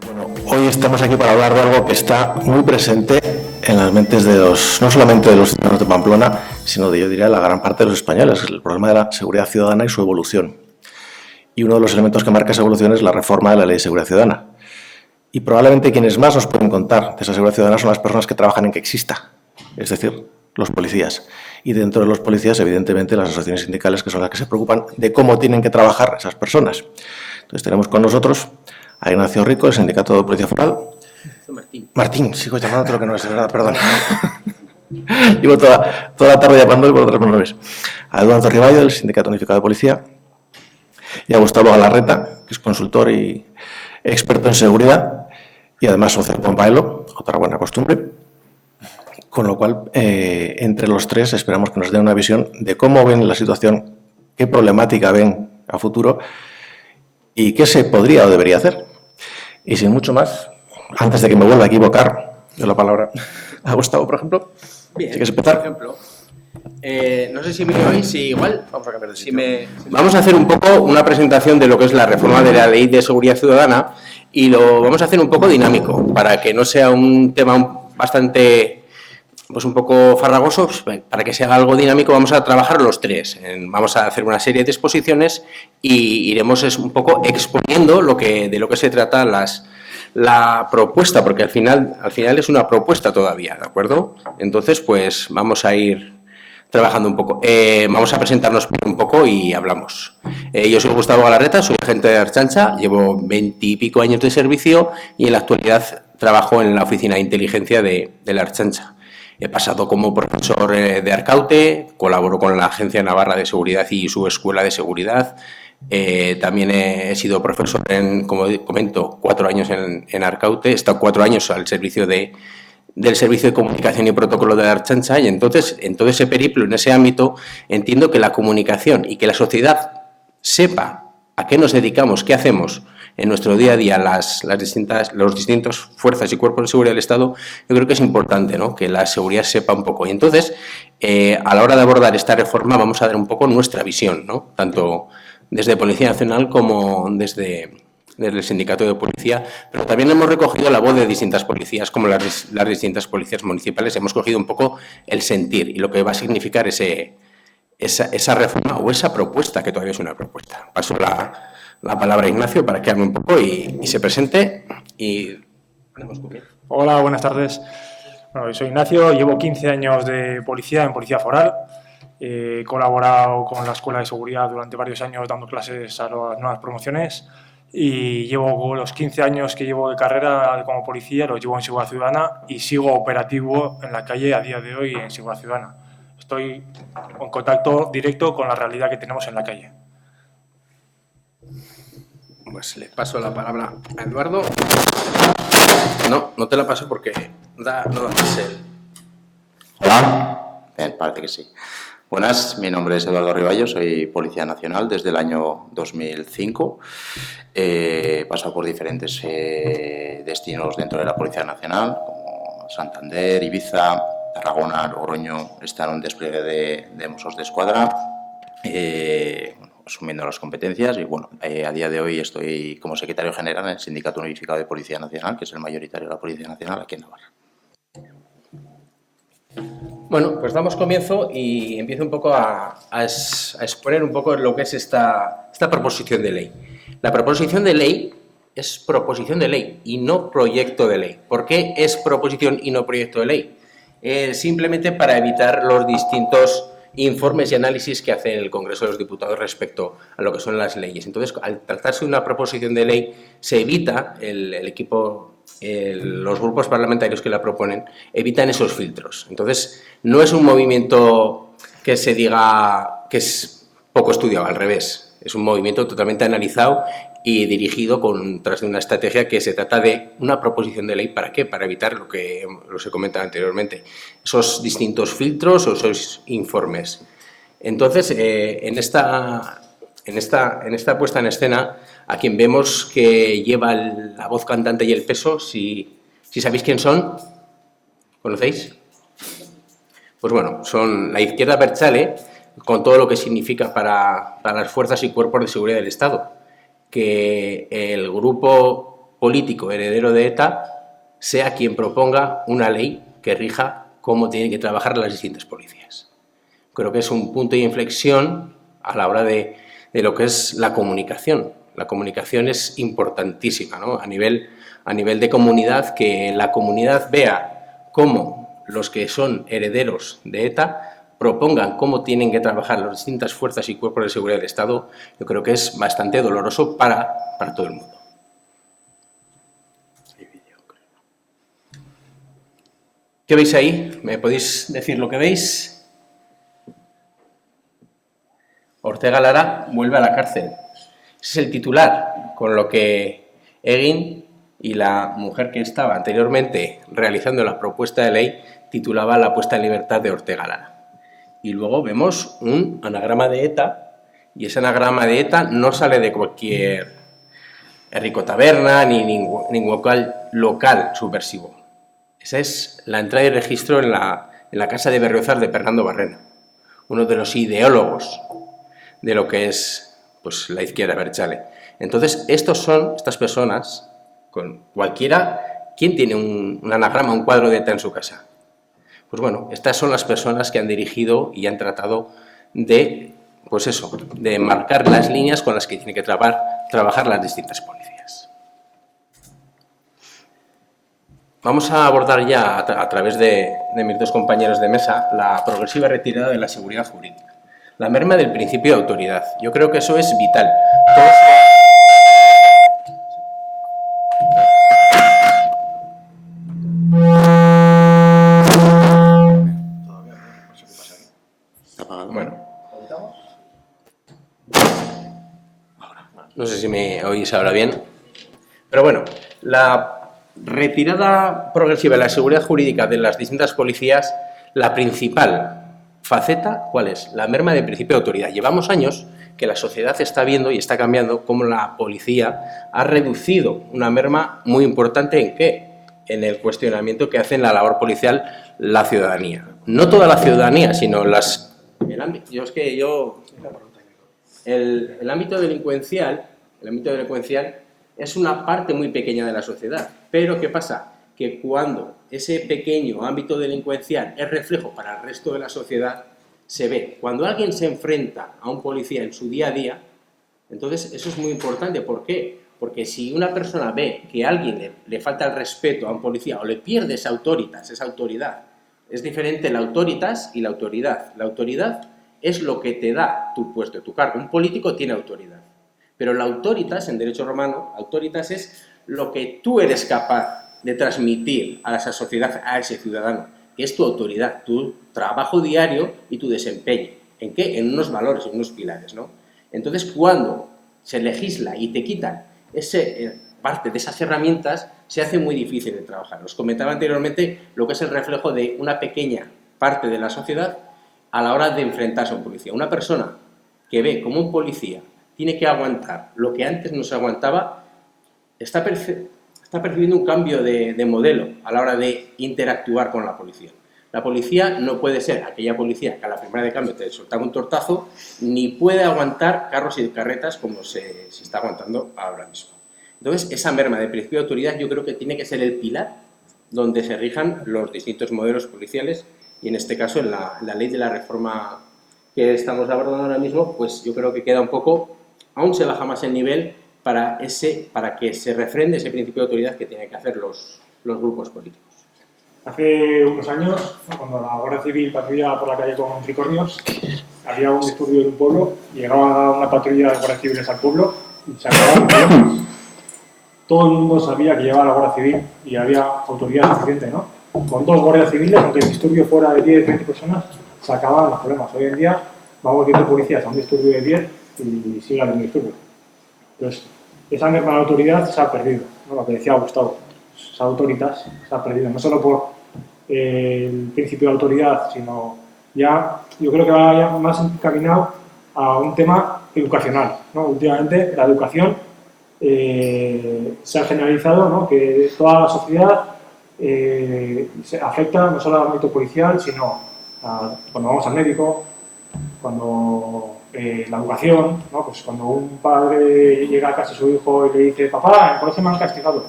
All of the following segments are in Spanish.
Bueno, hoy estamos aquí para hablar de algo que está muy presente en las mentes de no solamente de los ciudadanos de Pamplona, sino de, yo diría, la gran parte de los españoles, el problema de la seguridad ciudadana y su evolución. Y uno de los elementos que marca esa evolución es la reforma de la Ley de Seguridad Ciudadana. Y probablemente quienes más nos pueden contar de esa seguridad ciudadana son las personas que trabajan en que exista, es decir, los policías. Y dentro de los policías, evidentemente, las asociaciones sindicales, que son las que se preocupan de cómo tienen que trabajar esas personas. Entonces tenemos con nosotros a Ignacio Rico, del Sindicato de Policía Foral. Martín, sigo llamándote lo que no es, de verdad, perdón. Llevo toda la tarde llamándole por otros nombres. A Eduardo Riballo, del Sindicato Unificado de Policía. Y a Gustavo Galarreta, que es consultor y experto en seguridad. Y además socio con Paelo, otra buena costumbre. Con lo cual, entre los tres, esperamos que nos den una visión de cómo ven la situación, qué problemática ven a futuro y qué se podría o debería hacer. Y sin mucho más, antes de que me vuelva a equivocar, doy la palabra a Gustavo, por ejemplo. Bien, ¿Quieres empezar? por ejemplo, no sé si me oís, si igual. Vamos a cambiar de sitio. Vamos a hacer un poco una presentación de lo que es la reforma de la Ley de Seguridad Ciudadana y lo vamos a hacer un poco dinámico, para que no sea un tema bastante, pues un poco farragoso. Para que sea algo dinámico vamos a trabajar los tres. Vamos a hacer una serie de exposiciones y iremos un poco exponiendo de lo que se trata la propuesta, porque al final es una propuesta todavía, ¿de acuerdo? Entonces, pues vamos a ir trabajando un poco. Vamos a presentarnos un poco y hablamos. Yo soy Gustavo Galarreta, soy agente de Ertzaintza, llevo 20 y pico años de servicio y en la actualidad trabajo en la oficina de inteligencia de la Ertzaintza. He pasado como profesor de Arcaute, colaboro con la Agencia Navarra de Seguridad y su Escuela de Seguridad. También he sido profesor como comento, 4 años en Arcaute. He estado 4 años al servicio del Servicio de Comunicación y Protocolo de la Ertzaintza y entonces, en todo ese periplo, en ese ámbito, entiendo que la comunicación y que la sociedad sepa a qué nos dedicamos, qué hacemos en nuestro día a día, los distintos fuerzas y cuerpos de seguridad del Estado, yo creo que es importante, ¿no?, que la seguridad sepa un poco. Y entonces, a la hora de abordar esta reforma, vamos a dar un poco nuestra visión, ¿no?, tanto desde Policía Nacional como desde el Sindicato de Policía, pero también hemos recogido la voz de distintas policías, como las distintas policías municipales. Hemos cogido un poco el sentir y lo que va a significar esa reforma o esa propuesta, que todavía es una propuesta. Paso la palabra a Ignacio para que hable un poco y se presente. Hola, buenas tardes. Bueno, yo soy Ignacio, llevo 15 años de policía en Policía Foral. He colaborado con la Escuela de Seguridad durante varios años dando clases a las nuevas promociones y llevo los 15 años que llevo de carrera como policía, los llevo en Seguridad Ciudadana y sigo operativo en la calle a día de hoy en Seguridad Ciudadana. Estoy en contacto directo con la realidad que tenemos en la calle. Pues le paso la palabra a Eduardo. No te la paso porque no da más el... Hola, parece que sí. Buenas, mi nombre es Eduardo Riballo, soy Policía Nacional desde el año 2005. He pasado por diferentes destinos dentro de la Policía Nacional, como Santander, Ibiza, Tarragona, Logroño. Está en un despliegue de Mossos de Escuadra, asumiendo las competencias. Y bueno, a día de hoy estoy como secretario general en el Sindicato Unificado de Policía Nacional, que es el mayoritario de la Policía Nacional aquí en Navarra. Bueno, pues damos comienzo y empiezo un poco a exponer un poco lo que es esta proposición de ley. La proposición de ley es proposición de ley y no proyecto de ley. ¿Por qué es proposición y no proyecto de ley? Simplemente para evitar los distintos informes y análisis que hace el Congreso de los Diputados respecto a lo que son las leyes. Entonces, al tratarse de una proposición de ley, se evita los grupos parlamentarios que la proponen evitan esos filtros. Entonces, no es un movimiento que se diga que es poco estudiado, al revés. Es un movimiento totalmente analizado y dirigido tras de una estrategia que se trata de una proposición de ley. ¿Para qué? Para evitar lo que os he comentado anteriormente, esos distintos filtros o esos informes. Entonces, en esta puesta en escena, a quien vemos que lleva la voz cantante y el peso, si sabéis quién son, ¿conocéis? Pues bueno, son la Izquierda Abertzale, con todo lo que significa para las fuerzas y cuerpos de seguridad del Estado, que el grupo político heredero de ETA sea quien proponga una ley que rija cómo tienen que trabajar las distintas policías. Creo que es un punto de inflexión a la hora de lo que es la comunicación. La comunicación es importantísima, ¿no? A nivel de comunidad, que la comunidad vea cómo los que son herederos de ETA propongan cómo tienen que trabajar las distintas fuerzas y cuerpos de seguridad del Estado, yo creo que es bastante doloroso para todo el mundo. ¿Qué veis ahí? ¿Me podéis decir lo que veis? Ortega Lara vuelve a la cárcel. Ese es el titular, con lo que Egin y la mujer que estaba anteriormente realizando la propuesta de ley titulaba La puesta en libertad de Ortega Lara. Y luego vemos un anagrama de ETA, y ese anagrama de ETA no sale de cualquier Rico Taberna ni ningún local subversivo. Esa es la entrada y registro en la casa de Berriozar de Fernando Barrena, uno de los ideólogos de lo que es pues, la izquierda abertzale. Entonces, estas personas, con cualquiera, ¿quién tiene un anagrama, un cuadro de ETA en su casa? Pues bueno, estas son las personas que han dirigido y han tratado de, pues eso, de marcar las líneas con las que tienen que trabajar las distintas policías. Vamos a abordar ya, a través de mis dos compañeros de mesa, la progresiva retirada de la seguridad jurídica. La merma del principio de autoridad. Yo creo que eso es vital. Bueno. No sé si me oís ahora bien. Pero bueno, la retirada progresiva de la seguridad jurídica de las distintas policías, la principal faceta, ¿cuál es? La merma del principio de autoridad. Llevamos años que la sociedad está viendo y está cambiando cómo la policía ha reducido una merma muy importante ¿en qué? En el cuestionamiento que hace en la labor policial la ciudadanía. No toda la ciudadanía, sino el ámbito delincuencial es una parte muy pequeña de la sociedad. Pero ¿qué pasa? Que cuando ese pequeño ámbito delincuencial es reflejo para el resto de la sociedad, se ve. Cuando alguien se enfrenta a un policía en su día a día, entonces eso es muy importante. ¿Por qué? Porque si una persona ve que a alguien le falta el respeto a un policía o le pierde esa autoridad, es diferente la autoritas y la autoridad. La autoridad es lo que te da tu puesto, tu cargo. Un político tiene autoridad. Pero la autoritas, en derecho romano, autoritas es lo que tú eres capaz de transmitir a esa sociedad, a ese ciudadano, que es tu autoridad, tu trabajo diario y tu desempeño. ¿En qué? En unos valores, en unos pilares, ¿no? Entonces, cuando se legisla y te quitan parte de esas herramientas, se hace muy difícil de trabajar. Os comentaba anteriormente lo que es el reflejo de una pequeña parte de la sociedad a la hora de enfrentarse a un policía. Una persona que ve como un policía tiene que aguantar lo que antes no se aguantaba, está percibiendo un cambio de modelo a la hora de interactuar con la policía. La policía no puede ser aquella policía que a la primera de cambio te soltaba un tortazo, ni puede aguantar carros y carretas como se está aguantando ahora mismo. Entonces, esa merma de principio de autoridad yo creo que tiene que ser el pilar donde se rijan los distintos modelos policiales y en este caso en la ley de la reforma que estamos abordando ahora mismo, pues yo creo que queda un poco, aún se baja más el nivel para que se refrende ese principio de autoridad que tienen que hacer los grupos políticos. Hace unos años, cuando la Guardia Civil patrullaba por la calle con tricornios, había un disturbio en un pueblo, llegaba una patrulla de guardias civiles al pueblo y se acababan problemas. Todo el mundo sabía que llevaba la Guardia Civil y había autoridad suficiente, ¿no? Con 2 guardias civiles, aunque el disturbio fuera de 10, 20 personas, se acababan los problemas. Hoy en día vamos viendo policías a un disturbio de 10 y sigue habiendo disturbio. Entonces, esa merma de autoridad se ha perdido, ¿no? Lo que decía Gustavo, esa autoritas se ha perdido, no solo por el principio de autoridad, sino ya, yo creo que va ya más encaminado a un tema educacional, ¿no? Últimamente la educación se ha generalizado, ¿no? Que toda la sociedad se afecta no solo al ámbito policial, sino cuando vamos al médico, cuando la educación, ¿no? Pues cuando un padre llega a casa de su hijo y le dice, papá, en el colegio me han castigado.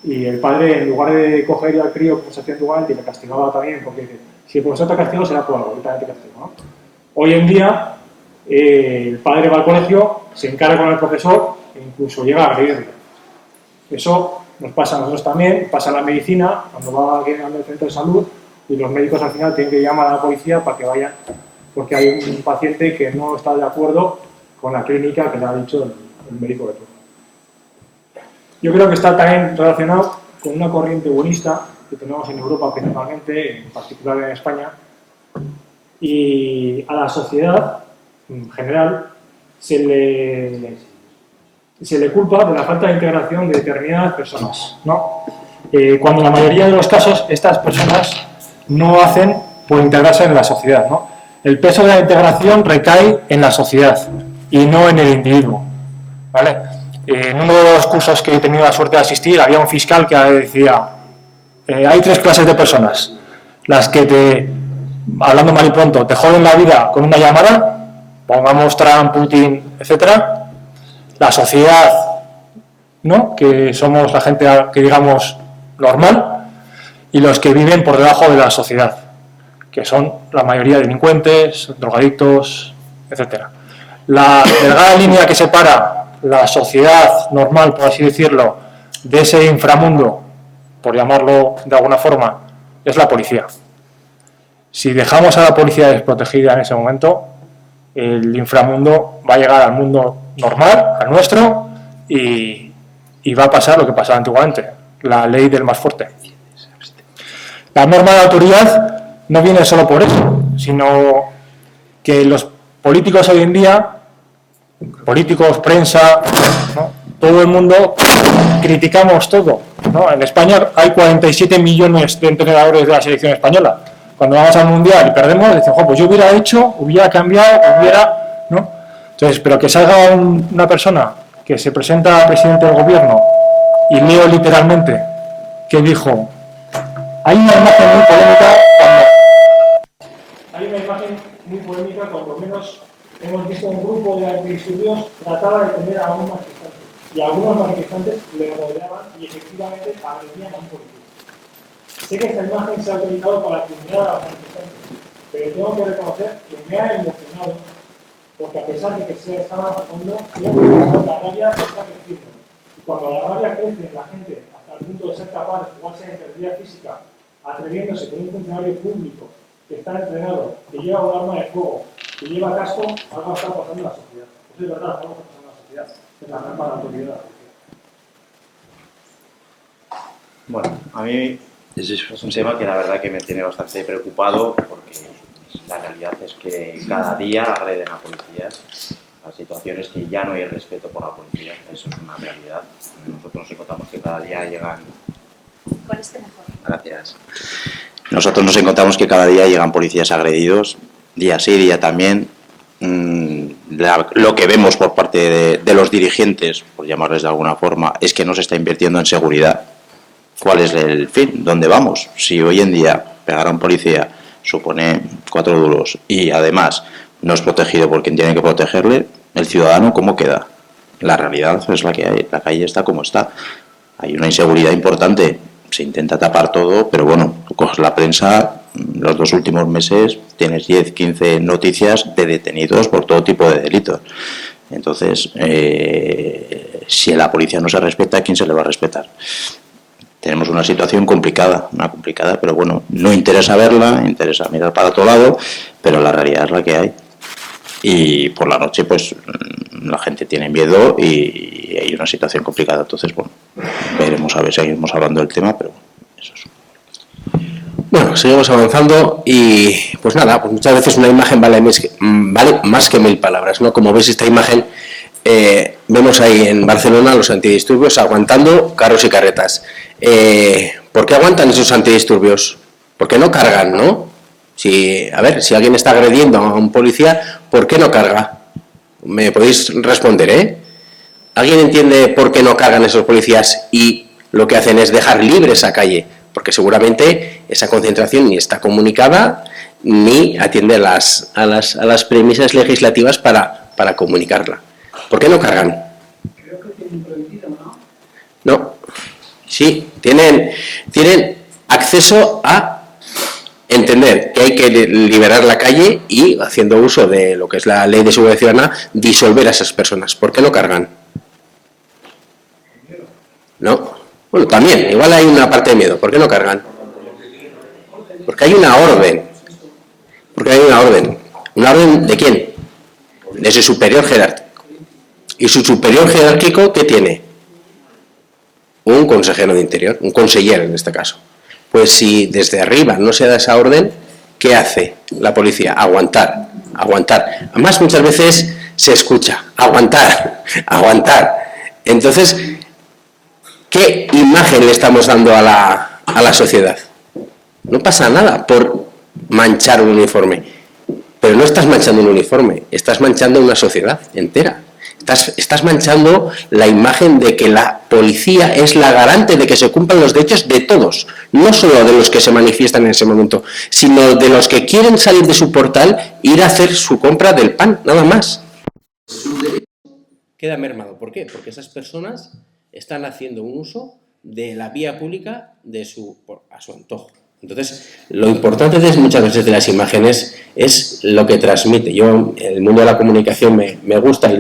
Y el padre, en lugar de coger al crío, como se hacía antiguamente, y le castigaba también, porque dice, si el profesor te ha castigado será por algo, yo también te castigo, ¿no? Hoy en día, el padre va al colegio, se encara con el profesor e incluso llega a agredirle. Eso nos pasa a nosotros también, pasa en la medicina, cuando va alguien al centro de salud y los médicos al final tienen que llamar a la policía para que vayan, porque hay un paciente que no está de acuerdo con la clínica que le ha dicho el médico de turno. Yo creo que está también relacionado con una corriente buenista que tenemos en Europa principalmente, en particular en España, y a la sociedad en general se le culpa de la falta de integración de determinadas personas, ¿no? Cuando en la mayoría de los casos estas personas no hacen por integrarse en la sociedad, ¿no? El peso de la integración recae en la sociedad y no en el individuo, ¿vale? En uno de los cursos que he tenido la suerte de asistir había un fiscal que decía hay 3 clases de personas, las que hablando mal y pronto, te joden la vida con una llamada, pongamos Trump, Putin, etcétera, la sociedad, ¿no? Que somos la gente que digamos normal, y los que viven por debajo de la sociedad, que son la mayoría delincuentes, drogadictos, etcétera. La delgada línea que separa la sociedad normal, por así decirlo, de ese inframundo, por llamarlo de alguna forma, es la policía. Si dejamos a la policía desprotegida en ese momento, el inframundo va a llegar al mundo normal, al nuestro, y va a pasar lo que pasaba antiguamente, la ley del más fuerte. La norma de autoridad no viene solo por eso, sino que los políticos hoy en día, políticos, prensa, ¿no? Todo el mundo criticamos todo, ¿no? En España hay 47 millones de entrenadores de la selección española. Cuando vamos al Mundial y perdemos, dicen, pues yo hubiera hecho, hubiera cambiado, hubiera, ¿no? Entonces, pero que salga una persona que se presenta a presidente del gobierno y leo literalmente que dijo, hay una imagen muy polémica cuando menos hemos visto un grupo de antidisturbios trataba de tener a unos manifestantes y algunos manifestantes le rodeaban y efectivamente agredían a un policía. Sé que esta imagen se ha utilizado para criminalizar a los manifestantes, pero tengo que reconocer que me ha emocionado porque a pesar de que se estaba a fondo, la rabia está creciendo. Y cuando la rabia crece en la gente hasta el punto de ser capaz de jugarse en integridad física, atreviéndose con un funcionario público que está entrenado, que lleva un arma de fuego, que lleva casco, algo está pasando en la sociedad. Eso es verdad, algo está pasando en la sociedad. Es la norma de la autoridad. Bueno, a mí es un tema que la verdad que me tiene bastante preocupado porque la realidad es que cada día agreden a policías. Las situaciones que ya no hay respeto por la policía, eso es una realidad. Nosotros nos encontramos que cada día llegan... Con este mejor. Gracias. Nosotros nos encontramos que cada día llegan policías agredidos, día sí, día también. Lo que vemos por parte de los dirigentes, por llamarles de alguna forma, es que no se está invirtiendo en seguridad. ¿Cuál es el fin? ¿Dónde vamos? Si hoy en día pegar a un policía supone 4 duros y además no es protegido por quien tiene que protegerle, el ciudadano, ¿cómo queda? La realidad es la que hay, la calle está como está. Hay una inseguridad importante, se intenta tapar todo, pero bueno, tú coges la prensa, los 2 últimos meses tienes 10, 15 noticias de detenidos por todo tipo de delitos. Entonces, si la policía no se respeta, ¿a quién se le va a respetar? Tenemos una situación complicada, pero bueno, no interesa verla, interesa mirar para otro lado, pero la realidad es la que hay. Y por la noche, pues, la gente tiene miedo y hay una situación complicada. Entonces, bueno, veremos a ver si seguimos hablando del tema, pero eso es. Bueno, seguimos avanzando y, pues nada, pues muchas veces una imagen vale más que 1000 palabras, ¿no? Como veis esta imagen, vemos ahí en Barcelona los antidisturbios aguantando carros y carretas. ¿Por qué aguantan esos antidisturbios? Porque no cargan, ¿no? Si alguien está agrediendo a un policía, ¿por qué no carga? Me podéis responder, ¿Alguien entiende por qué no cargan esos policías y lo que hacen es dejar libre esa calle? Porque seguramente esa concentración ni está comunicada ni atiende a las premisas legislativas para comunicarla. ¿Por qué no cargan? Creo que tienen prohibido, ¿no? No. Sí, tienen acceso a entender que hay que liberar la calle y, haciendo uso de lo que es la Ley de Seguridad Ciudadana, disolver a esas personas. ¿Por qué no cargan? No. Bueno, también, igual hay una parte de miedo. ¿Por qué no cargan? Porque hay una orden. Porque hay una orden. ¿Una orden de quién? De su superior jerárquico. ¿Y su superior jerárquico qué tiene? Un consejero de Interior, un consellero en este caso. Pues si desde arriba no se da esa orden, ¿qué hace la policía? Aguantar, aguantar. Además, muchas veces se escucha, aguantar, aguantar. Entonces, ¿qué imagen le estamos dando a la sociedad? No pasa nada por manchar un uniforme, pero no estás manchando un uniforme, estás manchando una sociedad entera. Estás manchando la imagen de que la policía es la garante de que se cumplan los derechos de todos, no solo de los que se manifiestan en ese momento, sino de los que quieren salir de su portal, ir a hacer su compra del pan, nada más. Queda mermado. ¿Por qué? Porque esas personas están haciendo un uso de la vía pública a su antojo. Entonces, lo importante muchas veces de las imágenes es lo que transmite. Yo, el mundo de la comunicación me gusta y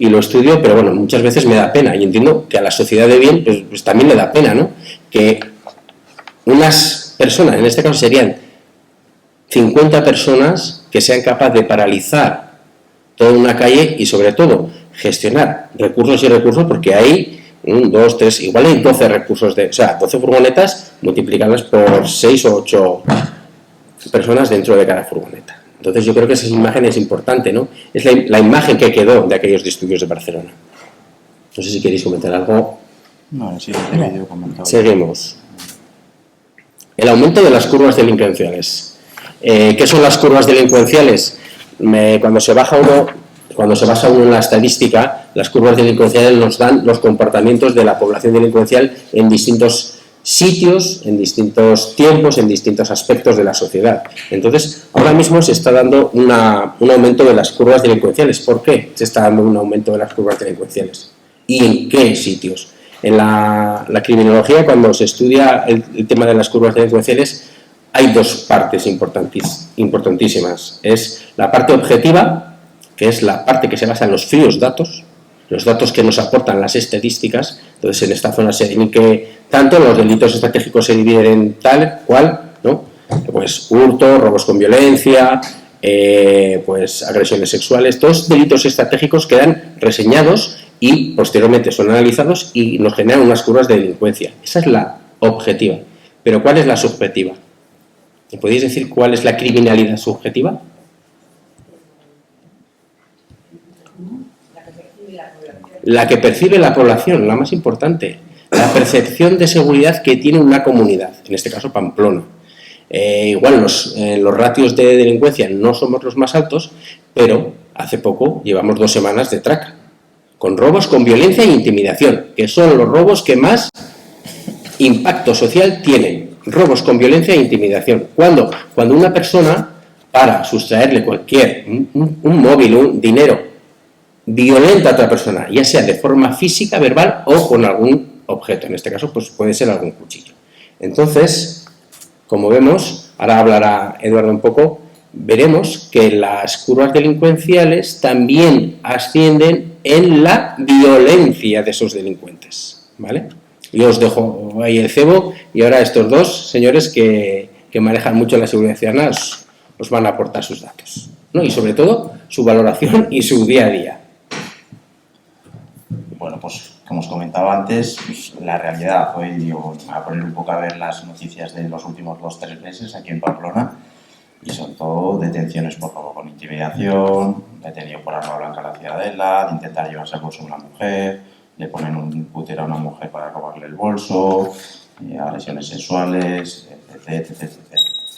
lo estudio, pero bueno, muchas veces me da pena y entiendo que a la sociedad de bien pues también le da pena, ¿no? Que unas personas, en este caso serían 50 personas, que sean capaces de paralizar toda una calle y sobre todo gestionar recursos y recursos, porque hay 1, 2, 3, igual hay 12 recursos, 12 furgonetas, multiplicarlas por 6 o 8 personas dentro de cada furgoneta. Entonces yo creo que esa imagen es importante, ¿no? Es la imagen que quedó de aquellos disturbios de Barcelona. No sé si queréis comentar algo. No, sí, yo comentaba. Seguimos. El aumento de las curvas delincuenciales. ¿Qué son las curvas delincuenciales? Cuando se basa uno en la estadística, las curvas delincuenciales nos dan los comportamientos de la población delincuencial en distintos sitios, en distintos tiempos, en distintos aspectos de la sociedad. Entonces, ahora mismo se está dando un aumento de las curvas delincuenciales. ¿Por qué se está dando un aumento de las curvas delincuenciales? ¿Y en qué sitios? En la criminología, cuando se estudia el tema de las curvas delincuenciales, hay dos partes importantísimas. Es la parte objetiva, que es la parte que se basa en los fríos datos, los datos que nos aportan las estadísticas. Entonces, en esta zona se divide tanto, los delitos estratégicos se dividen en tal cual, ¿no? Pues hurto, robos con violencia, pues agresiones sexuales, todos delitos estratégicos quedan reseñados y posteriormente son analizados y nos generan unas curvas de delincuencia. Esa es la objetiva. Pero ¿cuál es la subjetiva? ¿Me podéis decir cuál es la criminalidad subjetiva? La que percibe la población, la más importante. La percepción de seguridad que tiene una comunidad, en este caso Pamplona. Igual los ratios de delincuencia no somos los más altos, pero hace poco llevamos 2 semanas de traca, con robos con violencia e intimidación, que son los robos que más impacto social tienen. Robos con violencia e intimidación. ¿Cuándo? Cuando una persona, para sustraerle un móvil, un dinero, violenta a otra persona, ya sea de forma física, verbal o con algún objeto. En este caso, pues puede ser algún cuchillo. Entonces, como vemos, ahora hablará Eduardo un poco, veremos que las curvas delincuenciales también ascienden en la violencia de esos delincuentes, ¿vale? Yo os dejo ahí el cebo y ahora estos dos señores que manejan mucho la seguridad ciudadana os van a aportar sus datos, ¿no? Y sobre todo su valoración y su día a día. Bueno, pues como os comentaba antes, pues, la realidad hoy digo, a poner un poco a ver las noticias de los últimos 2-3 meses aquí en Pamplona y sobre todo detenciones por robo con intimidación, detenido por arma blanca a la ciudadela, de intentar llevarse a bolso a una mujer, le ponen un putero a una mujer para robarle el bolso, agresiones sexuales, etc.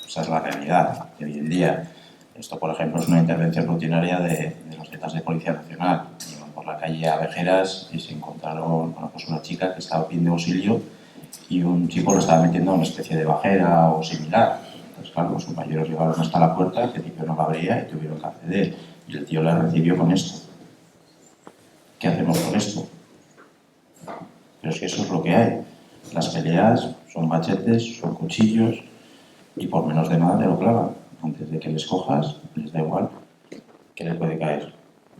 Esa es la realidad de hoy en día. Esto, por ejemplo, es una intervención rutinaria de los jetas de Policía Nacional. Iban por la calle Avejeras y se encontraron pues una chica que estaba pidiendo auxilio y un chico lo estaba metiendo en una especie de bajera o similar. Entonces, claro, los compañeros llegaron hasta la puerta, que el tío no la abría y tuvieron que acceder. Y el tío la recibió con esto. ¿Qué hacemos con esto? Pero es que eso es lo que hay. Las peleas son machetes, son cuchillos y por menos de nada te lo clavan. Antes de que les cojas, les da igual que les puede caer.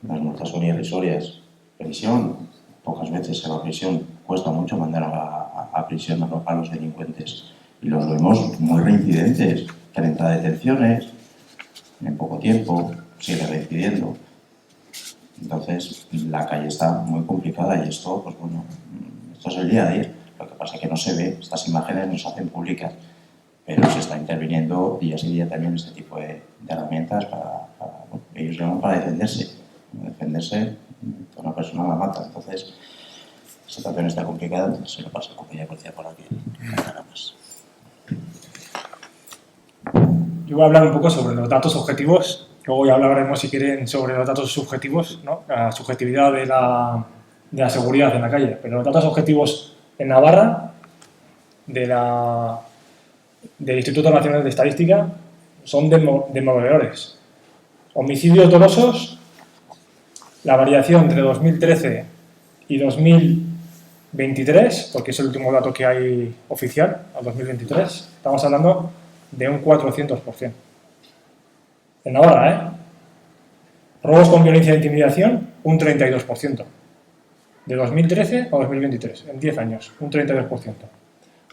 Las multas son irrisorias. Prisión, pocas veces se va a prisión. Cuesta mucho mandar a prisión a los delincuentes. Y los vemos muy reincidentes. 30 detenciones en poco tiempo, sigue reincidiendo. Entonces, la calle está muy complicada y esto, pues bueno, esto es el día a día. Lo que pasa es que no se ve, estas imágenes no se hacen públicas, pero se está interviniendo día sí día también este tipo de herramientas bueno, ellos llaman para defenderse. Defenderse, una persona la mata. Entonces, la situación está complicada, se lo pasa a la compañía de policía por aquí. Nada más. Yo voy a hablar un poco sobre los datos objetivos. Luego ya hablaremos, si quieren, sobre los datos subjetivos, ¿no? La subjetividad de la seguridad en la calle. Pero los datos objetivos en Navarra, del Instituto Nacional de Estadística, son demoledores. Homicidios dolosos, la variación entre 2013 y 2023, porque es el último dato que hay oficial, al 2023, estamos hablando de un 400%. En Navarra, ¿eh? Robos con violencia e intimidación, un 32%. De 2013 a 2023, en 10 años, un 32%.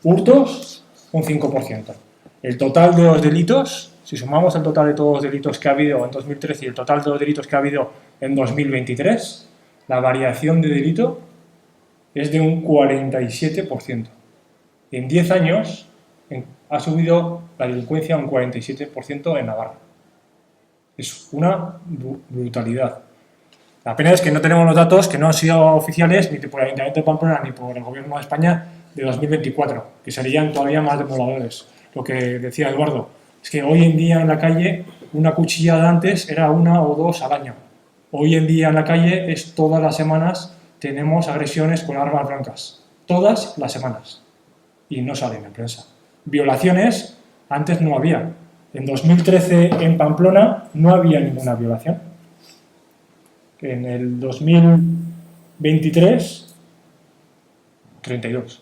Hurtos, un 5%. El total de los delitos, si sumamos el total de todos los delitos que ha habido en 2013 y el total de los delitos que ha habido en 2023, la variación de delito es de un 47%. En 10 años ha subido la delincuencia un 47% en Navarra. Es una brutalidad. La pena es que no tenemos los datos que no han sido oficiales ni por el Ayuntamiento de Pamplona ni por el Gobierno de España de 2024, que serían todavía más demoledores. Lo que decía Eduardo, es que hoy en día en la calle una cuchillada antes era 1 o 2 al año. Hoy en día en la calle es todas las semanas tenemos agresiones con armas blancas. Todas las semanas. Y no salen en prensa. Violaciones, antes no había. En 2013 en Pamplona no había ninguna violación. En el 2023, 32.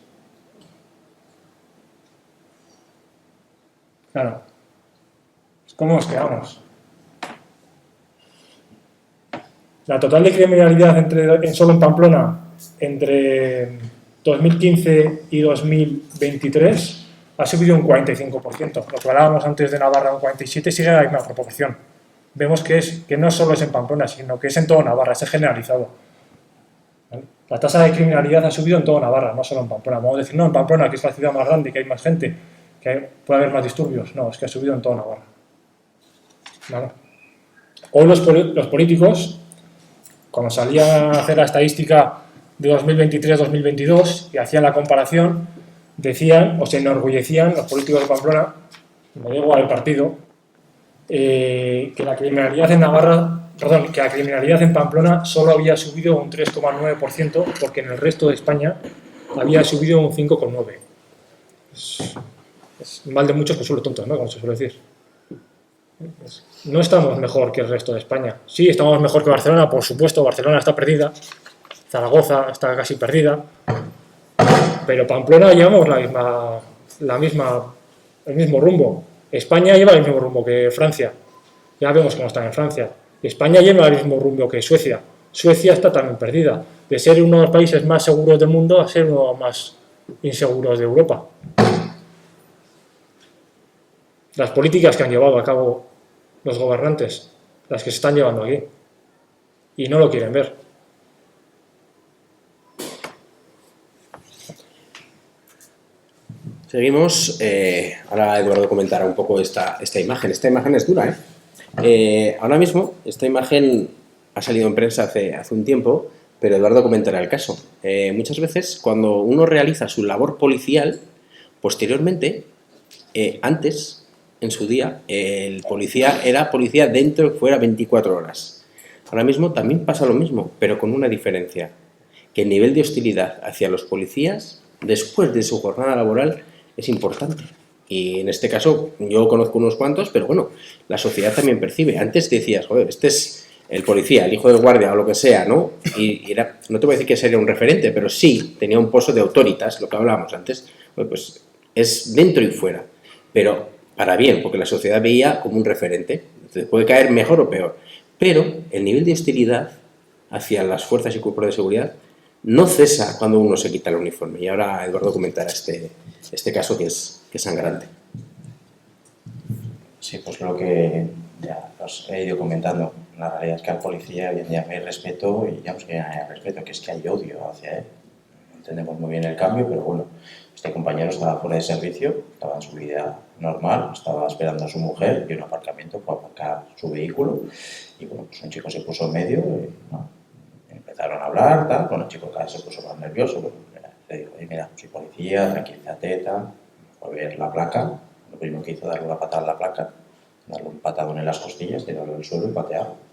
Claro. ¿Cómo nos quedamos? La total de criminalidad solo en Pamplona entre 2015 y 2023 ha subido un 45%. Lo que hablábamos antes de Navarra, un 47%, sigue la misma proporción. Vemos que no solo es en Pamplona, sino que es en toda Navarra, es generalizado. ¿Vale? La tasa de criminalidad ha subido en toda Navarra, no solo en Pamplona. Vamos a decir, no, en Pamplona, que es la ciudad más grande, que hay más gente, que puede haber más disturbios. No, es que ha subido en toda Navarra. ¿Vale? Hoy los políticos, cuando salían a hacer la estadística de 2023-2022 y hacían la comparación, decían o se enorgullecían los políticos de Pamplona, me da igual el partido, que la criminalidad en que la criminalidad en Pamplona solo había subido un 3,9%, porque en el resto de España había subido un 5,9%. Es mal de muchos consuelo tontos, ¿no? Como se suele decir. No estamos mejor que el resto de España. Sí, estamos mejor que Barcelona, por supuesto. Barcelona está perdida. Zaragoza está casi perdida. Pero Pamplona llevamos el mismo rumbo. España lleva el mismo rumbo que Francia. Ya vemos cómo está en Francia. España lleva el mismo rumbo que Suecia. Suecia está también perdida. De ser uno de los países más seguros del mundo a ser uno de los más inseguros de Europa. Las políticas que han llevado a cabo los gobernantes, las que se están llevando aquí, y no lo quieren ver. Seguimos. Ahora Eduardo comentará un poco esta imagen. Esta imagen es dura, ¿eh? Ahora mismo, esta imagen ha salido en prensa hace un tiempo, pero Eduardo comentará el caso. Muchas veces, cuando uno realiza su labor policial, posteriormente, antes, en su día, el policía era policía dentro y fuera 24 horas. Ahora mismo también pasa lo mismo, pero con una diferencia, que el nivel de hostilidad hacia los policías, después de su jornada laboral, es importante. Y en este caso yo conozco unos cuantos, pero bueno, la sociedad también percibe. Antes decías, joder, este es el policía, el hijo del guardia o lo que sea, ¿no? Y era, no te voy a decir que sería un referente, pero sí tenía un pozo de autoritas, lo que hablábamos antes. Bueno, pues es dentro y fuera, pero para bien, porque la sociedad veía como un referente. Entonces puede caer mejor o peor, pero el nivel de hostilidad hacia las fuerzas y cuerpos de seguridad no cesa cuando uno se quita el uniforme. Y ahora Eduardo comentará este caso que es sangrante. Sí, pues lo que ya os he ido comentando. La realidad es que al policía hoy en día no hay respeto, y ya no es que haya respeto, que es que hay odio hacia él. No entendemos muy bien el cambio, pero bueno, este compañero estaba fuera de servicio, estaba en su vida normal, estaba esperando a su mujer y un aparcamiento para aparcar su vehículo, y bueno, pues un chico se puso en medio, y, ¿no? Empezaron a hablar, tal, bueno, el chico cada vez se puso más nervioso, bueno, le digo, oye, mira, soy policía, tranquilízate, tal, fue a ver la placa, lo primero que hizo darle una patada a la placa, darle un patadón en las costillas, tirarlo al suelo y patearlo.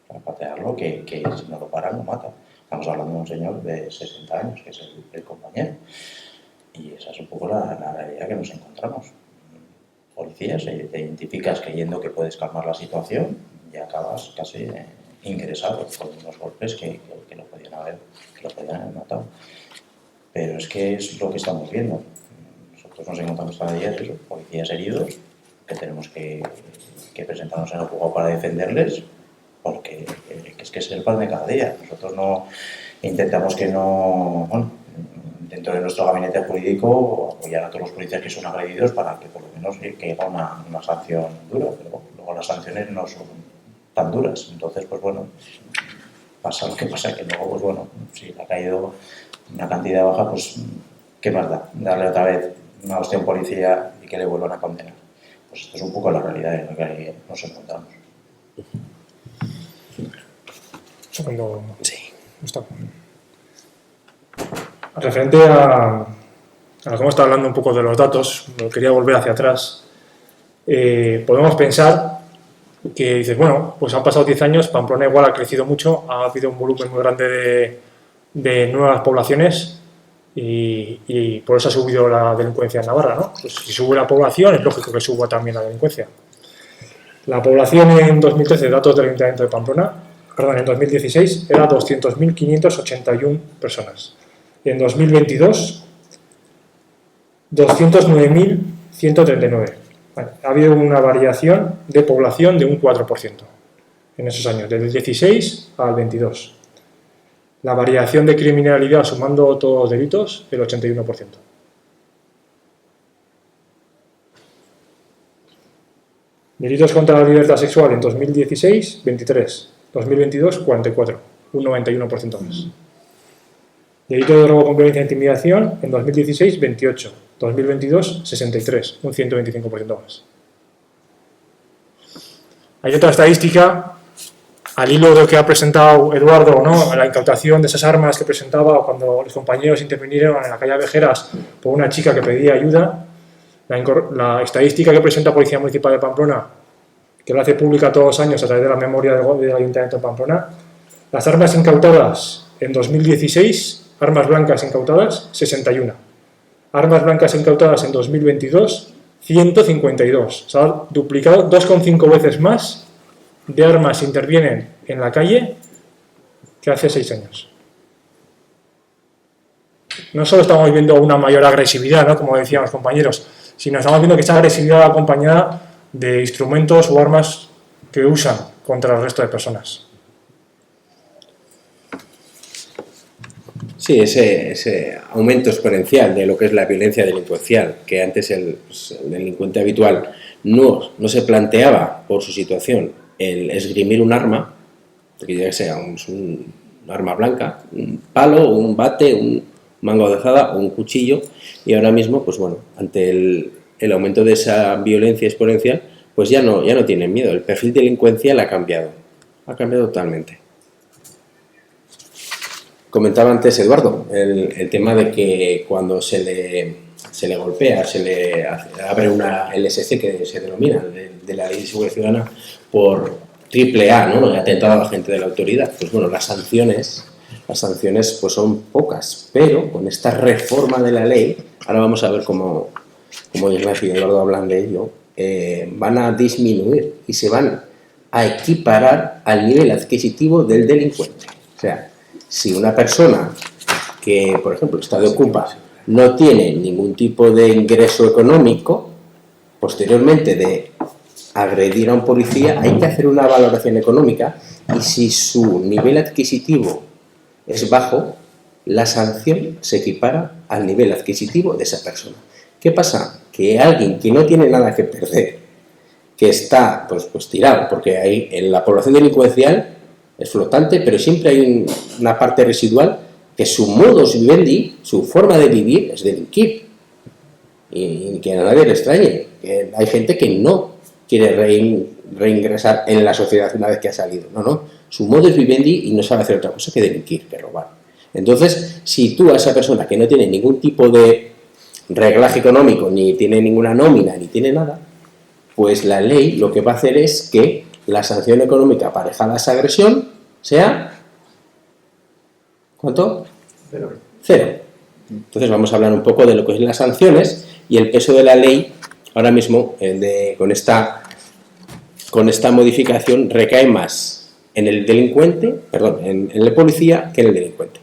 Para patearlo, que si no lo paran, lo mata. Estamos hablando de un señor de 60 años, que es el compañero. Y esa es un poco la realidad que nos encontramos. Policías, te identificas creyendo que puedes calmar la situación y acabas casi ingresado con unos golpes que lo podían haber matado. Pero es que es lo que estamos viendo. Nosotros nos encontramos cada día eso, policías heridos, que tenemos que presentarnos en el juzgado para defenderles, porque es que es el pan de cada día. Nosotros no intentamos que no, bueno, dentro de nuestro gabinete jurídico, apoyar a todos los policías que son agredidos para que por lo menos caiga una sanción dura, pero luego las sanciones no son tan duras. Entonces, pues bueno, pasa lo que pasa, que luego, pues bueno, si le ha caído una cantidad baja, pues ¿qué más da? Darle otra vez una hostia a un policía y que le vuelvan a condenar. Pues esto es un poco la realidad en la que nos encontramos. Segundo. Sí. Gustavo. Referente a lo que hemos estado hablando un poco de los datos, quería volver hacia atrás. Podemos pensar que dices, bueno, pues han pasado 10 años, Pamplona igual ha crecido mucho, ha habido un volumen muy grande de nuevas poblaciones y por eso ha subido la delincuencia en Navarra, ¿no? Pues si sube la población, es lógico que suba también la delincuencia. La población en 2013, datos del Ayuntamiento de Pamplona, perdón, en 2016 era 200.581 personas. En 2022, 209.139. Vale, ha habido una variación de población de un 4% en esos años, desde el 16 al 22. La variación de criminalidad, sumando todos los delitos, el 81%. Delitos contra la libertad sexual en 2016, 23. 2022, 44. Un 91% más. Delito de robo con violencia e intimidación en 2016, 28. 2022, 63. Un 125% más. Hay otra estadística, al hilo de lo que ha presentado Eduardo, ¿no? La incautación de esas armas que presentaba cuando los compañeros intervinieron en la calle Vejeras por una chica que pedía ayuda. La estadística que presenta Policía Municipal de Pamplona, que lo hace pública todos los años a través de la memoria del Ayuntamiento de Pamplona, las armas incautadas en 2016, armas blancas incautadas, 61. Armas blancas incautadas en 2022, 152. Se ha duplicado 2,5 veces más de armas intervienen en la calle que hace 6 años. No solo estamos viendo una mayor agresividad, ¿no? Como decían los compañeros, sino estamos viendo que esa agresividad va acompañada de instrumentos o armas que usan contra el resto de personas. Sí, ese aumento exponencial de lo que es la violencia delincuencial, que antes el delincuente habitual no se planteaba por su situación el esgrimir un arma, porque ya sea un arma blanca, un palo, un bate, un mango de azada o un cuchillo, y ahora mismo, pues bueno, ante el aumento de esa violencia exponencial, pues ya no tienen miedo. El perfil delincuencial ha cambiado totalmente. Comentaba antes Eduardo el tema de que cuando se le golpea, se le abre una LSC, que se denomina de la Ley de Seguridad Ciudadana, por AAA, ¿no? Atentado a la gente de la autoridad. Pues bueno, las sanciones pues son pocas, pero con esta reforma de la ley, ahora vamos a ver cómo como Ignacio y Eduardo hablan de ello, van a disminuir y se van a equiparar al nivel adquisitivo del delincuente. O sea, si una persona que, por ejemplo, está de ocupa, no tiene ningún tipo de ingreso económico, posteriormente de agredir a un policía, hay que hacer una valoración económica y si su nivel adquisitivo es bajo, la sanción se equipara al nivel adquisitivo de esa persona. ¿Qué pasa? Que alguien que no tiene nada que perder, que está pues tirado, porque ahí en la población delincuencial es flotante, pero siempre hay una parte residual que su modus vivendi, su forma de vivir es delinquir. Y que a nadie le extrañe. Que hay gente que no quiere reingresar en la sociedad una vez que ha salido. No. Su modus vivendi y no sabe hacer otra cosa que delinquir, que robar. Entonces, si tú a esa persona que no tiene ningún tipo de reglaje económico, ni tiene ninguna nómina, ni tiene nada, pues la ley lo que va a hacer es que la sanción económica aparejada a esa agresión sea... ¿Cuánto? Cero. Entonces vamos a hablar un poco de lo que son las sanciones y el peso de la ley ahora mismo con esta modificación recae más en el delincuente, en el policía que en el delincuente.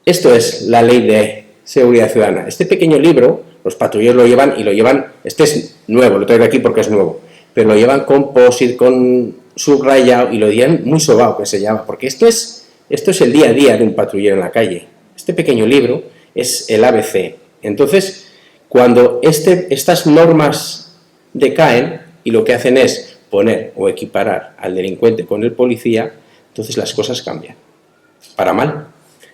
Esto es la ley de seguridad ciudadana. Este pequeño libro, los patrulleros lo llevan, este es nuevo, lo traigo aquí porque es nuevo, pero lo llevan con post-it, con subrayado y lo llevan muy sobao, que se llama, porque esto es el día a día de un patrullero en la calle. Este pequeño libro es el ABC. Entonces, cuando estas normas decaen y lo que hacen es poner o equiparar al delincuente con el policía, entonces las cosas cambian, para mal.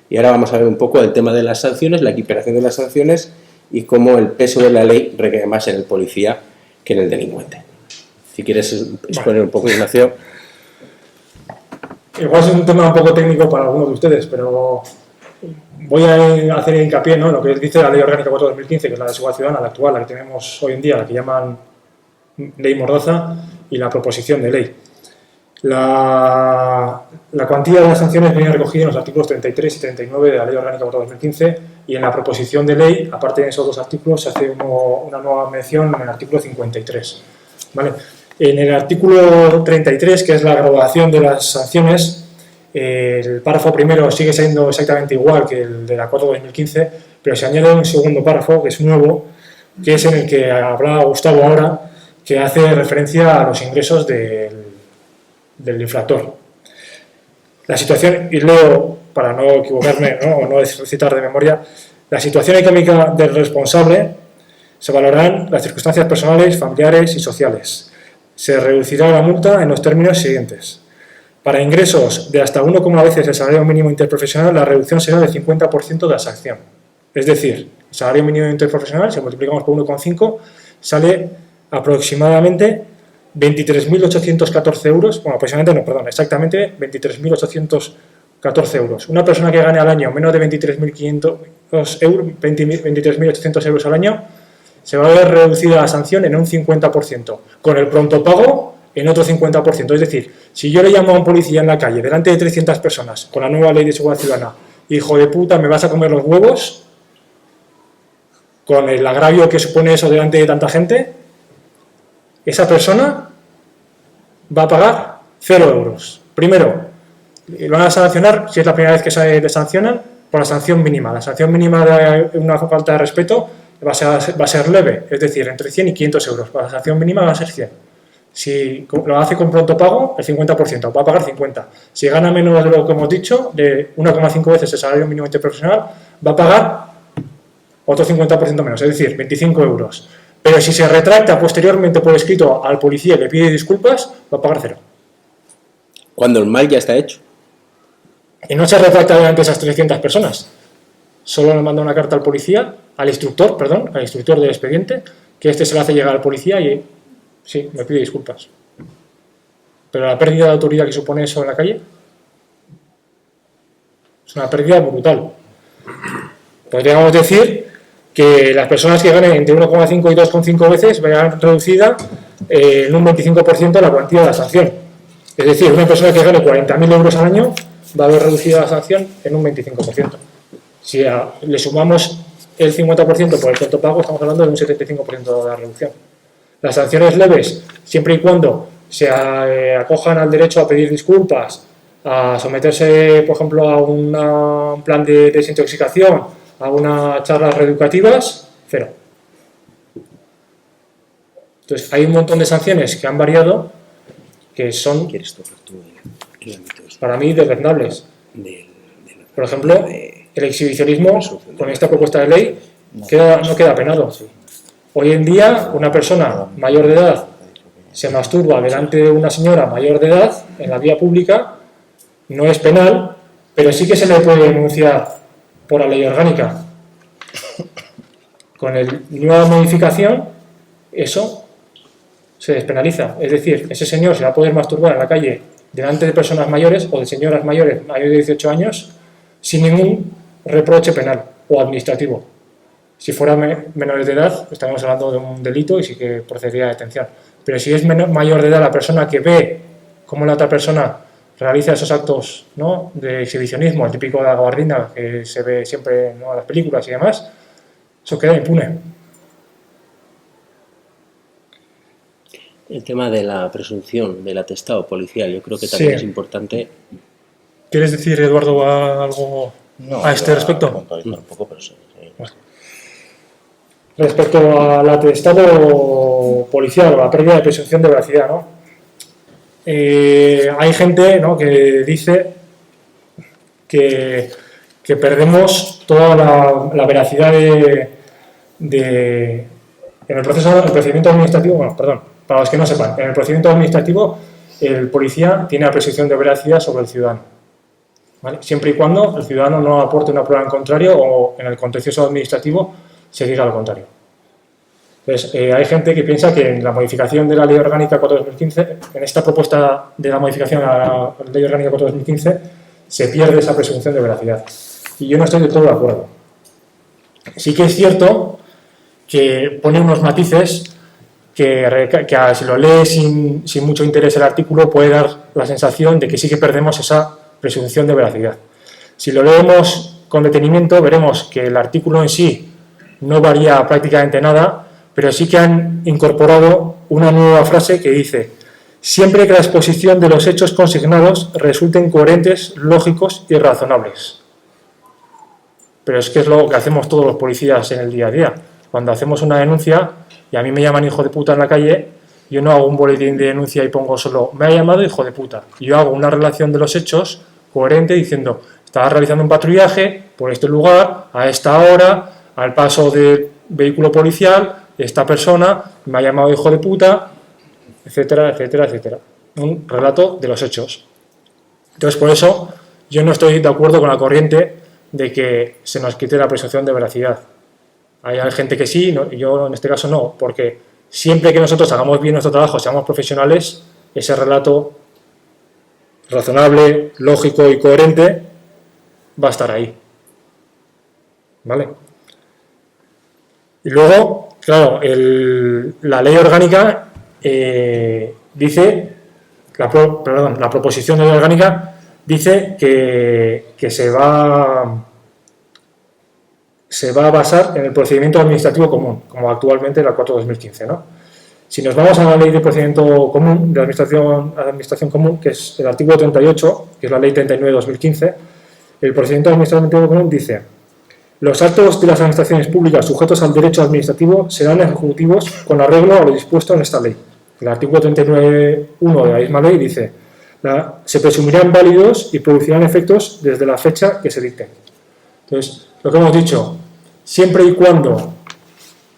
Y ahora vamos a ver un poco el tema de las sanciones, la equiparación de las sanciones y cómo el peso de la ley recae más en el policía que en el delincuente. Si quieres exponer un poco, Ignacio. Igual es un tema un poco técnico para algunos de ustedes, pero voy a hacer hincapié en lo que dice la Ley Orgánica 4/2015, que es la de seguridad ciudadana, la actual, la que tenemos hoy en día, la que llaman Ley Mordaza, y la proposición de ley. La cuantía de las sanciones viene recogida en los artículos 33 y 39 de la Ley Orgánica 4/2015 y en la proposición de ley, aparte de esos dos artículos, se hace una nueva mención en el artículo 53. ¿Vale? En el artículo 33, que es la graduación de las sanciones, el párrafo primero sigue siendo exactamente igual que el de la 4/2015, pero se añade un segundo párrafo, que es nuevo, que es en el que hablaba Gustavo ahora, que hace referencia a los ingresos del infractor. La situación, y leo para no equivocarme, o no citar de memoria, la situación económica del responsable se valorarán las circunstancias personales, familiares y sociales. Se reducirá la multa en los términos siguientes. Para ingresos de hasta 1,1 veces el salario mínimo interprofesional, la reducción será del 50% de la sanción. Es decir, el salario mínimo interprofesional, si multiplicamos por 1,5, sale aproximadamente 23.814 euros, bueno, aproximadamente no, perdón, exactamente 23.814 euros. Una persona que gane al año menos de 23.500 euros, 23.800 euros al año, se va a ver reducida la sanción en un 50%, con el pronto pago en otro 50%. Es decir, si yo le llamo a un policía en la calle, delante de 300 personas, con la nueva ley de seguridad ciudadana, hijo de puta, me vas a comer los huevos, con el agravio que supone eso delante de tanta gente, esa persona va a pagar 0 euros. Primero, lo van a sancionar, si es la primera vez que se le sancionan, por la sanción mínima. La sanción mínima de una falta de respeto va a ser leve, es decir, entre 100 y 500 euros. La sanción mínima va a ser 100. Si lo hace con pronto pago, el 50%, va a pagar 50. Si gana menos de lo que hemos dicho, de 1,5 veces el salario mínimo interprofesional, va a pagar otro 50% menos, es decir, 25 euros. Pero si se retracta posteriormente por escrito al policía que pide disculpas, va a pagar 0. Cuando el mal ya está hecho. Y no se retracta delante de esas 300 personas. Solo le manda una carta al policía, al instructor del expediente, que se le hace llegar al policía y sí, me pide disculpas. Pero la pérdida de autoridad que supone eso en la calle es una pérdida brutal. Podríamos decir que las personas que ganen entre 1,5 y 2,5 veces verán reducida en un 25% la cuantía de la sanción. Es decir, una persona que gane 40.000 euros al año va a ver reducida la sanción en un 25%. Si le sumamos el 50% por el pronto pago, estamos hablando de un 75% de la reducción. Las sanciones leves, siempre y cuando se acojan al derecho a pedir disculpas, a someterse, por ejemplo, a un plan de desintoxicación, a unas charlas reeducativas, 0. Entonces, hay un montón de sanciones que han variado que son, para mí, desdeñables. Por ejemplo, el exhibicionismo, con esta propuesta de ley, no queda penado. Hoy en día, una persona mayor de edad se masturba delante de una señora mayor de edad en la vía pública, no es penal, pero sí que se le puede denunciar por la ley orgánica. Con la nueva modificación, eso se despenaliza. Es decir, ese señor se va a poder masturbar en la calle delante de personas mayores o de señoras mayores de 18 años sin ningún reproche penal o administrativo. Si fuera menores de edad, estaríamos hablando de un delito y sí que procedería a detención. Pero si es mayor de edad la persona que ve cómo la otra persona realiza esos actos, ¿no?, de exhibicionismo, el típico de la gabardina que se ve siempre, ¿no?, en las películas y demás, eso queda impune. El tema de la presunción del atestado policial, yo creo que también es importante. ¿Quieres decir, Eduardo, algo a este respecto? Un poco, pero sí. Respecto al atestado policial, la pérdida de presunción de veracidad, ¿no? Hay gente, ¿no?, que dice que perdemos toda la veracidad en el procedimiento administrativo. Bueno, perdón, para los que no sepan, en el procedimiento administrativo el policía tiene la presunción de veracidad sobre el ciudadano, ¿vale? Siempre y cuando el ciudadano no aporte una prueba en contrario o en el contencioso administrativo se diga lo contrario. Entonces, hay gente que piensa que en la modificación de la Ley Orgánica 4/2015, en esta propuesta de la modificación a la Ley Orgánica 4/2015, se pierde esa presunción de veracidad. Y yo no estoy del todo de acuerdo. Sí que es cierto que pone unos matices que si lo lees sin mucho interés el artículo puede dar la sensación de que sí que perdemos esa presunción de veracidad. Si lo leemos con detenimiento veremos que el artículo en sí no varía prácticamente nada, pero sí que han incorporado una nueva frase que dice: siempre que la exposición de los hechos consignados resulten coherentes, lógicos y razonables. Pero es que es lo que hacemos todos los policías en el día a día. Cuando hacemos una denuncia y a mí me llaman hijo de puta en la calle, yo no hago un boletín de denuncia y pongo solo me ha llamado hijo de puta. Yo hago una relación de los hechos coherente diciendo: estaba realizando un patrullaje por este lugar, a esta hora, al paso del vehículo policial, esta persona me ha llamado hijo de puta, etcétera, etcétera, etcétera. Un relato de los hechos. Entonces, por eso, yo no estoy de acuerdo con la corriente de que se nos quite la presunción de veracidad. Hay gente que sí, no, yo en este caso no, porque siempre que nosotros hagamos bien nuestro trabajo, seamos profesionales, ese relato razonable, lógico y coherente va a estar ahí. ¿Vale? Y luego, claro, la ley orgánica dice, la proposición de ley orgánica dice que se va a basar en el procedimiento administrativo común, como actualmente la 4/2015, ¿no? Si nos vamos a la ley de procedimiento común, de administración común, que es el artículo 38, que es la ley 39/2015, el procedimiento administrativo común dice: los actos de las administraciones públicas sujetos al derecho administrativo serán ejecutivos con arreglo a lo dispuesto en esta ley. El artículo 39.1 de la misma ley dice: se presumirán válidos y producirán efectos desde la fecha que se dicten. Entonces, lo que hemos dicho, siempre y cuando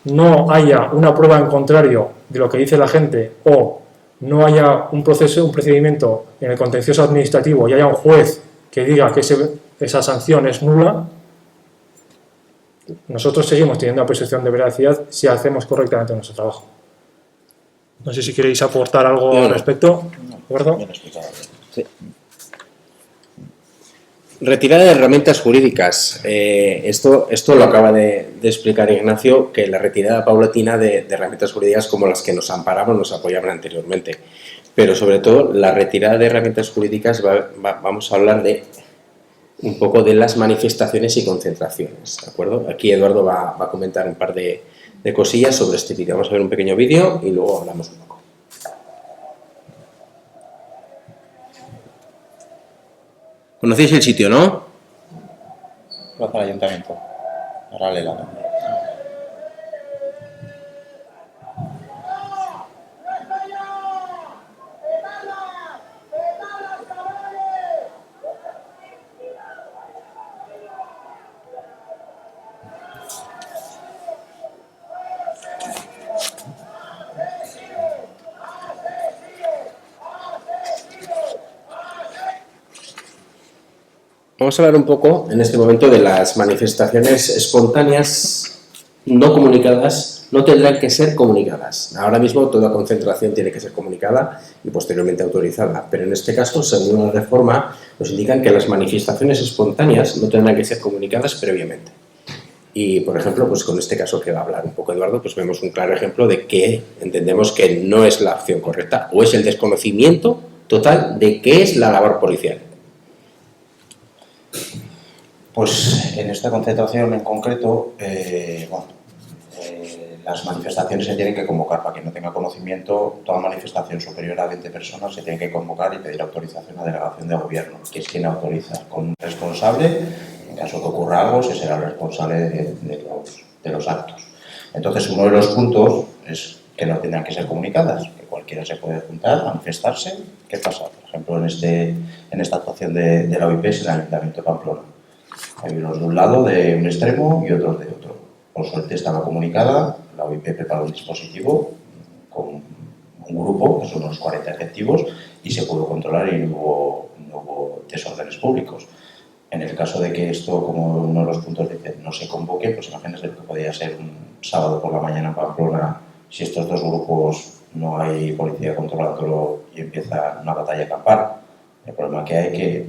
no haya una prueba en contrario de lo que dice la gente o no haya un procedimiento en el contencioso administrativo y haya un juez que diga que esa sanción es nula, nosotros seguimos teniendo una presunción de veracidad si hacemos correctamente nuestro trabajo. No sé si queréis aportar algo al respecto. ¿De acuerdo? Sí. Retirada de herramientas jurídicas. Esto lo acaba de explicar Ignacio, que la retirada paulatina de herramientas jurídicas como las que nos amparamos, nos apoyaban anteriormente. Pero sobre todo, la retirada de herramientas jurídicas vamos a hablar de un poco de las manifestaciones y concentraciones, ¿de acuerdo? Aquí Eduardo va a comentar un par de cosillas sobre este vídeo. Vamos a ver un pequeño vídeo y luego hablamos un poco. ¿Conocéis el sitio, no? Plaza del Ayuntamiento, paralela. Vamos a hablar un poco en este momento de las manifestaciones espontáneas no comunicadas, no tendrán que ser comunicadas. Ahora mismo toda concentración tiene que ser comunicada y posteriormente autorizada, pero en este caso, según la reforma, nos indican que las manifestaciones espontáneas no tendrán que ser comunicadas previamente. Y, por ejemplo, pues con este caso que va a hablar un poco Eduardo, pues vemos un claro ejemplo de que entendemos que no es la opción correcta o es el desconocimiento total de qué es la labor policial. Pues en esta concentración en concreto, las manifestaciones se tienen que convocar. Para quien no tenga conocimiento, toda manifestación superior a 20 personas se tiene que convocar y pedir autorización a delegación de gobierno, que es quien autoriza, con un responsable. En caso que ocurra algo, ese será el responsable de los actos. Entonces, uno de los puntos es que no tendrán que ser comunicadas, que cualquiera se puede juntar, manifestarse. ¿Qué pasa? Por ejemplo, en esta actuación de la OIP es el Ayuntamiento de Pamplona. Hay unos de un lado, de un extremo, y otros de otro. Por suerte estaba comunicada, la OIP preparó un dispositivo con un grupo, que son unos 40 efectivos, y se pudo controlar y no hubo desórdenes públicos. En el caso de que esto, como uno de los puntos dice, no se convoque, pues imagínense lo que podría ser un sábado por la mañana en Pamplona, si estos dos grupos no hay policía controlándolo y empieza una batalla campal. El problema que hay es que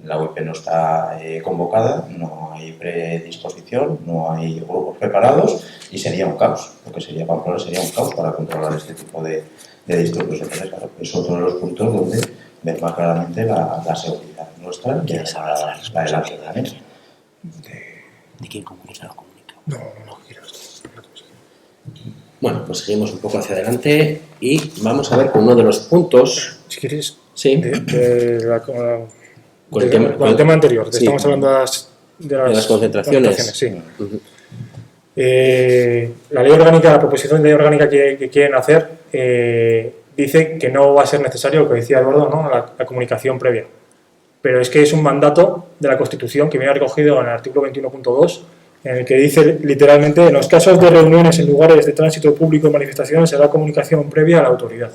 la OIP no está convocada, no hay predisposición, no hay grupos preparados y sería un caos. Lo que sería Pamplona sería un caos para controlar este tipo de disturbios. Entonces, claro, es otro de los puntos donde ver más claramente la seguridad nuestra y la de la ciudadanía. ¿De quién comunica o no comunica? No quiero. Bueno, pues seguimos un poco hacia adelante y vamos a ver con uno de los puntos. Si quieres, Sí. Con el tema anterior, sí. estamos hablando de las concentraciones. Sí. La ley orgánica, la proposición de ley orgánica que quieren hacer, dice que no va a ser necesario, lo que decía Eduardo, ¿no? la comunicación previa. Pero es que es un mandato de la Constitución que viene recogido en el artículo 21.2, en el que dice literalmente: en los casos de reuniones en lugares de tránsito público y manifestaciones será comunicación previa a la autoridad.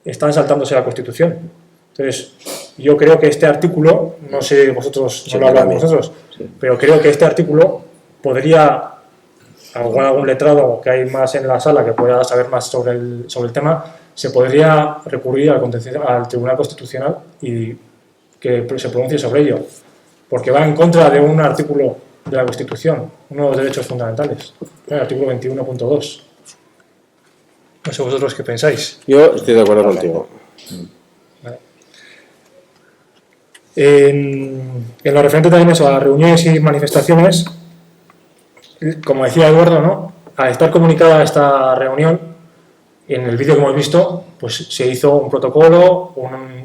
Están saltándose la Constitución. Entonces, yo creo que este artículo, no sé, vosotros no lo habláis con vosotros, pero creo que este artículo podría, algún letrado que hay más en la sala que pueda saber más sobre el tema, se podría recurrir al Tribunal Constitucional y que se pronuncie sobre ello, porque va en contra de un artículo de la Constitución, uno de los derechos fundamentales, el artículo 21.2. No sé vosotros qué pensáis. Yo estoy de acuerdo contigo. Vale. En lo referente también a las reuniones y manifestaciones, como decía Eduardo, ¿no? Al estar comunicada esta reunión, en el vídeo que hemos visto, pues se hizo un protocolo,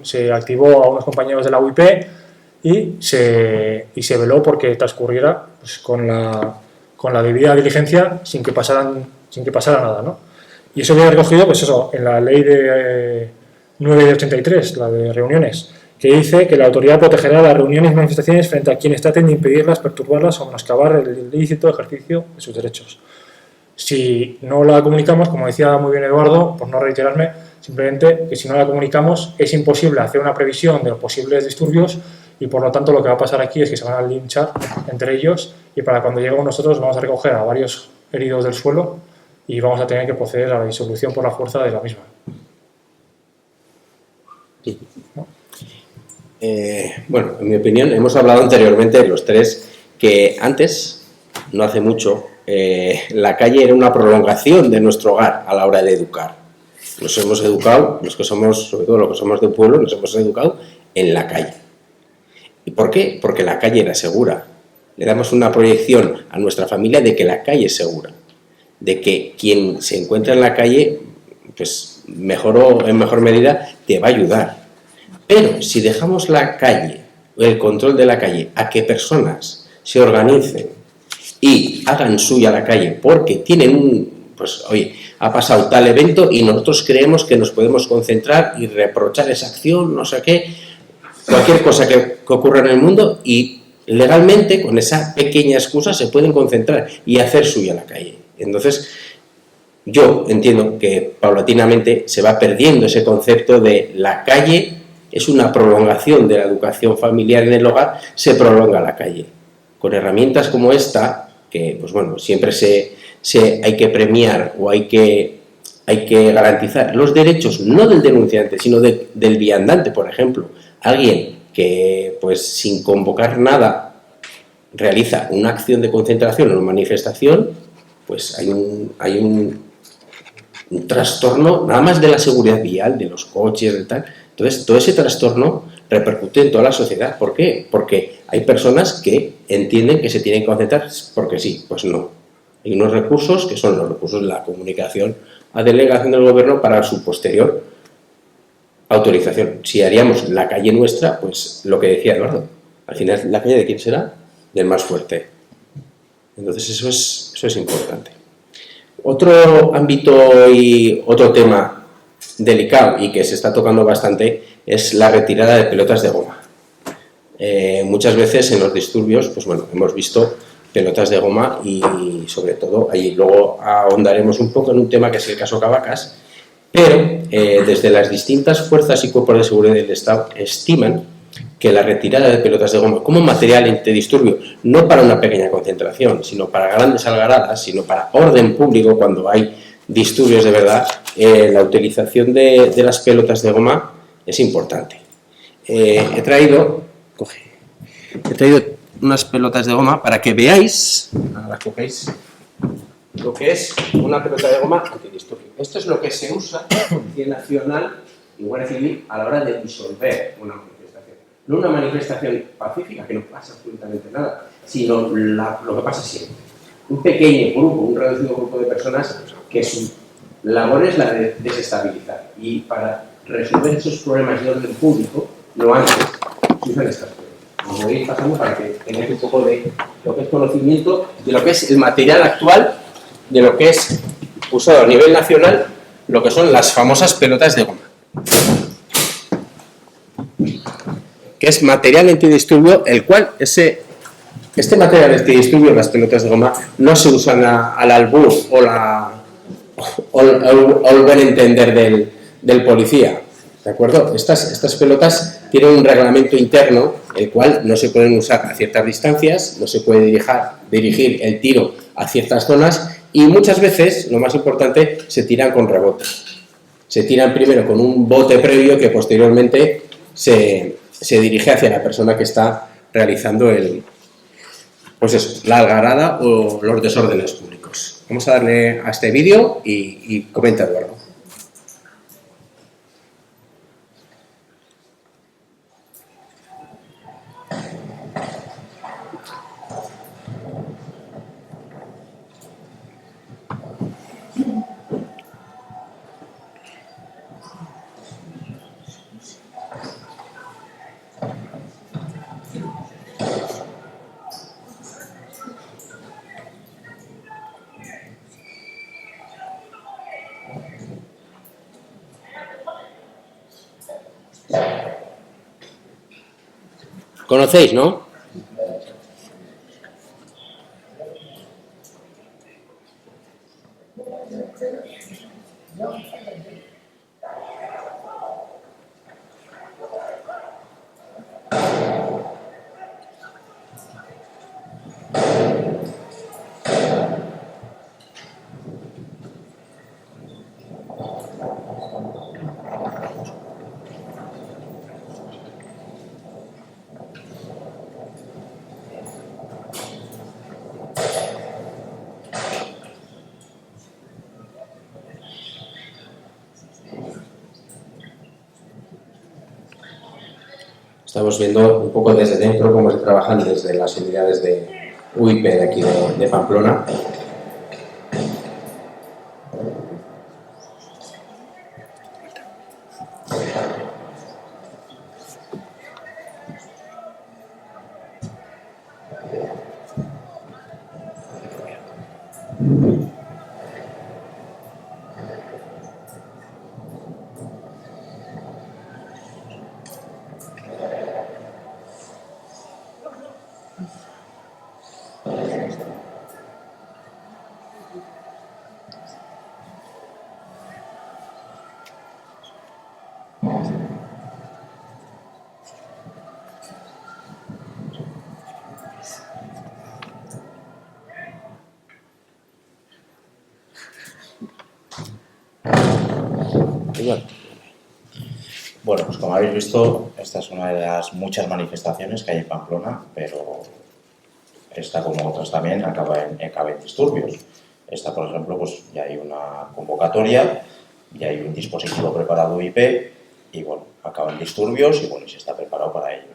se activó a unos compañeros de la UIP y se veló porque transcurriera pues, con la debida diligencia sin que pasara nada, ¿no? Y eso viene recogido, pues eso, en la ley de 9 de 83, la de reuniones, que dice que la autoridad protegerá las reuniones y manifestaciones frente a quienes traten de impedirlas, perturbarlas o menoscabar el ilícito ejercicio de sus derechos. Si no la comunicamos, como decía muy bien Eduardo, por no reiterarme, simplemente que si no la comunicamos es imposible hacer una previsión de los posibles disturbios y por lo tanto lo que va a pasar aquí es que se van a linchar entre ellos y para cuando lleguemos nosotros vamos a recoger a varios heridos del suelo y vamos a tener que proceder a la disolución por la fuerza de la misma. ¿No? Bueno, en mi opinión, hemos hablado anteriormente los tres que antes, no hace mucho, la calle era una prolongación de nuestro hogar a la hora de educar. Nos hemos educado, los que somos, sobre todo los que somos de pueblo, nos hemos educado en la calle. ¿Y por qué? Porque la calle era segura. Le damos una proyección a nuestra familia de que la calle es segura, de que quien se encuentra en la calle, pues mejor o en mejor medida, te va a ayudar. Pero si dejamos la calle, el control de la calle, a que personas se organicen y hagan suya la calle porque tienen pues oye, ha pasado tal evento y nosotros creemos que nos podemos concentrar y reprochar esa acción, no sé qué, cualquier cosa que ocurra en el mundo, y legalmente con esa pequeña excusa se pueden concentrar y hacer suya la calle. Entonces, yo entiendo que paulatinamente se va perdiendo ese concepto de la calle es una prolongación de la educación familiar en el hogar, se prolonga la calle. Con herramientas como esta, que pues bueno, siempre hay que premiar o hay que garantizar los derechos, no del denunciante, sino del viandante, por ejemplo. Alguien que, pues sin convocar nada, realiza una acción de concentración o una manifestación, pues hay un trastorno, nada más de la seguridad vial, de los coches, de tal. Entonces, todo ese trastorno repercute en toda la sociedad. ¿Por qué? Porque hay personas que entienden que se tienen que concentrar porque sí, pues no. Hay unos recursos que son los recursos de la comunicación a delegación del gobierno para su posterior autorización. Si haríamos la calle nuestra, pues lo que decía Eduardo, al final la calle de quién será, del más fuerte. Entonces eso es importante. Otro ámbito y otro tema delicado y que se está tocando bastante es la retirada de pelotas de goma. Muchas veces en los disturbios, pues bueno, hemos visto pelotas de goma y sobre todo, ahí luego ahondaremos un poco en un tema que es el caso Cabacas, pero desde las distintas fuerzas y cuerpos de seguridad del Estado estiman que la retirada de pelotas de goma como material antidisturbio, no para una pequeña concentración, sino para grandes algaradas, sino para orden público cuando hay disturbios de verdad, la utilización de las pelotas de goma es importante. He traído unas pelotas de goma para que veáis, ahora cogéis, lo que es una pelota de goma antidisturbio. Esto es lo que se usa en Nacional y Guardia Civil a la hora de disolver una manifestación. No una manifestación pacífica, que no pasa absolutamente nada, sino lo que pasa siempre. Un pequeño grupo, un reducido grupo de personas que su labor es la de desestabilizar. Y para resolver esos problemas de orden público, lo antes se usan estas cosas. Os voy a ir pasando para que tengáis un poco de lo que es conocimiento, de lo que es el material actual, de lo que es usado a nivel nacional, lo que son las famosas pelotas de goma. Que es material antidisturbio, el cual este material antidisturbio, las pelotas de goma, no se usan al albur o el buen entender del policía, ¿de acuerdo? Estas pelotas tienen un reglamento interno, el cual no se pueden usar a ciertas distancias, no se puede dirigir el tiro a ciertas zonas y muchas veces, lo más importante, se tiran con rebote. Se tiran primero con un bote previo que posteriormente se dirige hacia la persona que está realizando la algarada o los desórdenes públicos. Vamos a darle a este vídeo y comenta, Eduardo. ¿Conocéis, no? Estamos viendo un poco desde dentro cómo se trabajan desde las unidades de UIP de aquí de Pamplona. Bueno, pues como habéis visto, esta es una de las muchas manifestaciones que hay en Pamplona, pero esta, como otras también, acaba en disturbios. Esta, por ejemplo, pues ya hay una convocatoria, ya hay un dispositivo preparado UIP y, bueno, acaban disturbios y, bueno, se está preparado para ello.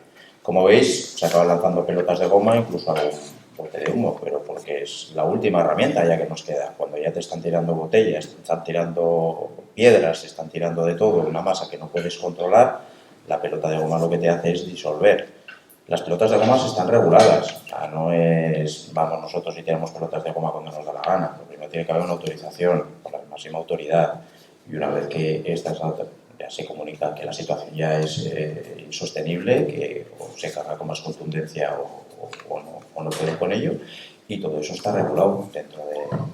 Como veis, se acaban lanzando pelotas de goma, incluso algún bote de humo, pero porque es la última herramienta ya que nos queda. Cuando ya te están tirando botellas, te están tirando piedras, te están tirando de todo, una masa que no puedes controlar, la pelota de goma lo que te hace es disolver. Las pelotas de goma están reguladas, o sea, no es, vamos nosotros y tiramos pelotas de goma cuando nos da la gana. Lo primero tiene que haber una autorización por la máxima autoridad y una vez que esta ya se comunica que la situación ya es insostenible, que o se carga con más contundencia o no puede con ello, y todo eso está regulado dentro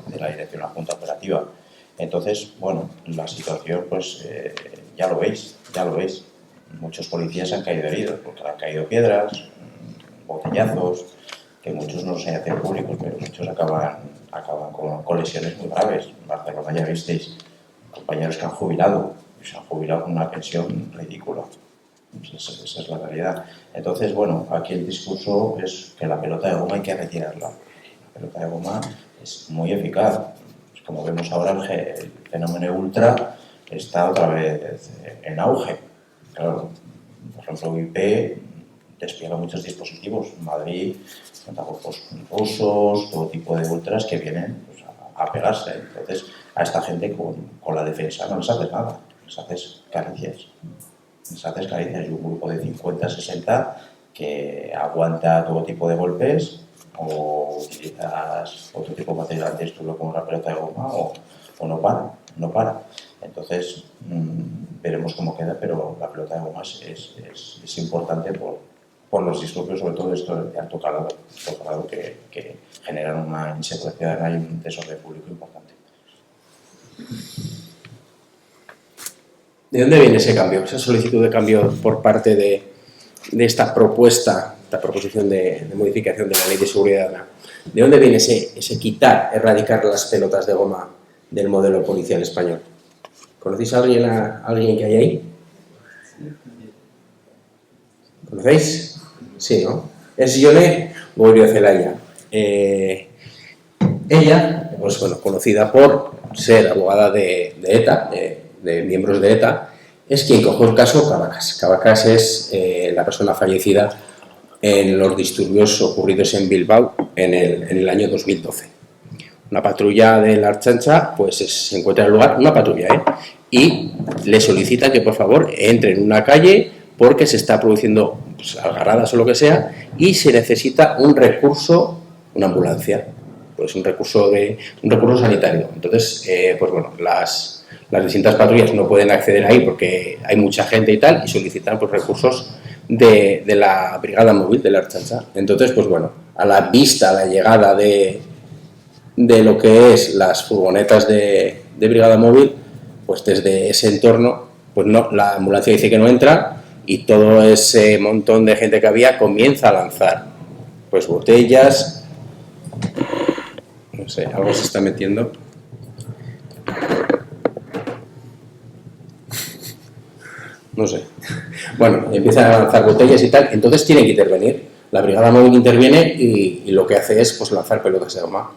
de la Dirección Adjunta Operativa. Entonces, bueno, la situación, pues ya lo veis. Muchos policías han caído heridos, porque le han caído piedras, botellazos, que muchos no se hacen públicos, pero muchos acaban con lesiones muy graves. En Barcelona ya visteis compañeros que han jubilado, y se han jubilado con una pensión ridícula. Esa es la realidad. Entonces, bueno, aquí el discurso es que la pelota de goma hay que retirarla. La pelota de goma es muy eficaz. Como vemos ahora, el fenómeno ultra está otra vez en auge. Claro, por ejemplo, UIP despliega muchos dispositivos. En Madrid, grupos rusos, todo tipo de ultras que vienen pues, a pegarse. Entonces, a esta gente con la defensa no les haces nada, les haces caricias. Y un grupo de 50, 60 que aguanta todo tipo de golpes o utilizas otro tipo de material antidisturbio como una pelota de goma o no para. Entonces, veremos cómo queda, pero la pelota de goma es importante por los disturbios, sobre todo esto de alto calado que generan una inseguridad ciudadana y un desorden público importante. ¿De dónde viene ese cambio, esa solicitud de cambio por parte de esta proposición de modificación de la Ley de Seguridad Ciudadana? ¿De dónde viene ese quitar, erradicar las pelotas de goma del modelo policial español? ¿Conocéis a alguien que hay ahí? ¿Conocéis? Sí, ¿no? Es Ione Goirio Zelaya. Ella, pues bueno, conocida por ser abogada de ETA, de miembros de ETA, es quien cogió el caso Cabacas. Cabacas es la persona fallecida en los disturbios ocurridos en Bilbao en el año 2012. Una patrulla de la Ertzaintza pues se encuentra en el lugar, una patrulla, y le solicita que por favor entre en una calle porque se está produciendo pues, algaradas o lo que sea y se necesita un recurso, una ambulancia, pues un recurso sanitario. Entonces, pues bueno, las distintas patrullas no pueden acceder ahí porque hay mucha gente y tal y solicitan pues recursos de la brigada móvil de la Ertzaintza. Entonces, pues bueno, a la vista, a la llegada de lo que es las furgonetas de brigada móvil, pues desde ese entorno, pues no, la ambulancia dice que no entra y todo ese montón de gente que había comienza a lanzar pues botellas, no sé, algo se está metiendo. No sé. Bueno, empiezan a lanzar botellas y tal, entonces tienen que intervenir. La brigada móvil interviene y lo que hace es pues lanzar pelotas de goma.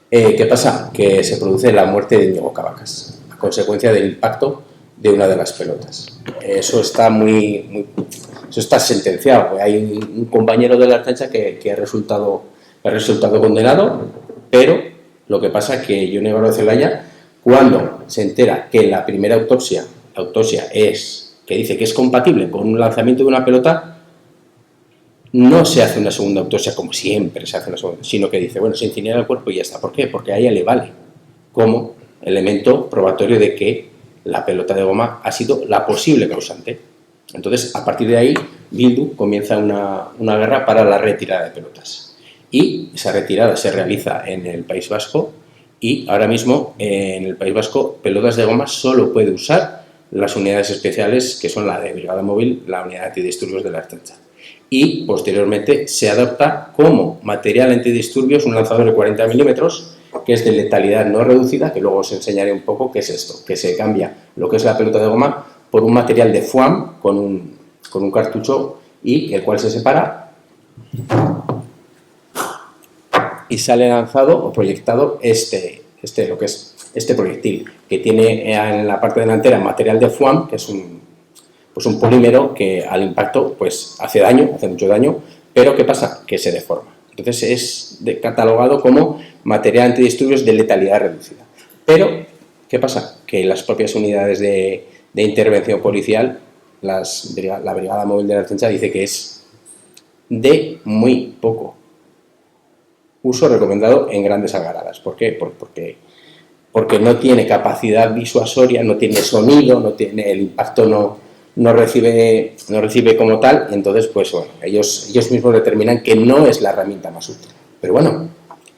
¿Qué pasa? Que se produce la muerte de Íñigo Cabacas, a consecuencia del impacto de una de las pelotas. Eso está eso está sentenciado. Hay un compañero de la Ertzaintza que ha resultado condenado, pero lo que pasa es que Jon Ibarra de Celaya, cuando se entera que la primera autopsia que dice que es compatible con un lanzamiento de una pelota, no se hace una segunda autopsia como siempre se hace una segunda, sino que dice, bueno, se incinera el cuerpo y ya está. ¿Por qué? Porque a ella le vale como elemento probatorio de que la pelota de goma ha sido la posible causante. Entonces, a partir de ahí, Bildu comienza una guerra para la retirada de pelotas. Y esa retirada se realiza en el País Vasco, y ahora mismo en el País Vasco pelotas de goma solo puede usar las unidades especiales, que son la de Brigada Móvil, la unidad antidisturbios de la Ertzaintza. Y posteriormente se adopta como material antidisturbios un lanzador de 40 milímetros, que es de letalidad no reducida, que luego os enseñaré un poco qué es esto, que se cambia lo que es la pelota de goma por un material de foam con un cartucho, y el cual se separa y sale lanzado o proyectado lo que es este proyectil, que tiene en la parte delantera material de foam, que es un polímero que al impacto pues hace mucho daño, pero ¿qué pasa? Que se deforma. Entonces es catalogado como material antidisturbios de letalidad reducida. Pero, ¿qué pasa? Que las propias unidades de intervención policial, la Brigada Móvil de la Ertzaintza, dice que es de muy poco uso recomendado en grandes algaradas. ¿Por qué? Porque no tiene capacidad disuasoria, no tiene sonido, no tiene el impacto, no recibe como tal, y entonces pues bueno, ellos mismos determinan que no es la herramienta más útil. Pero bueno,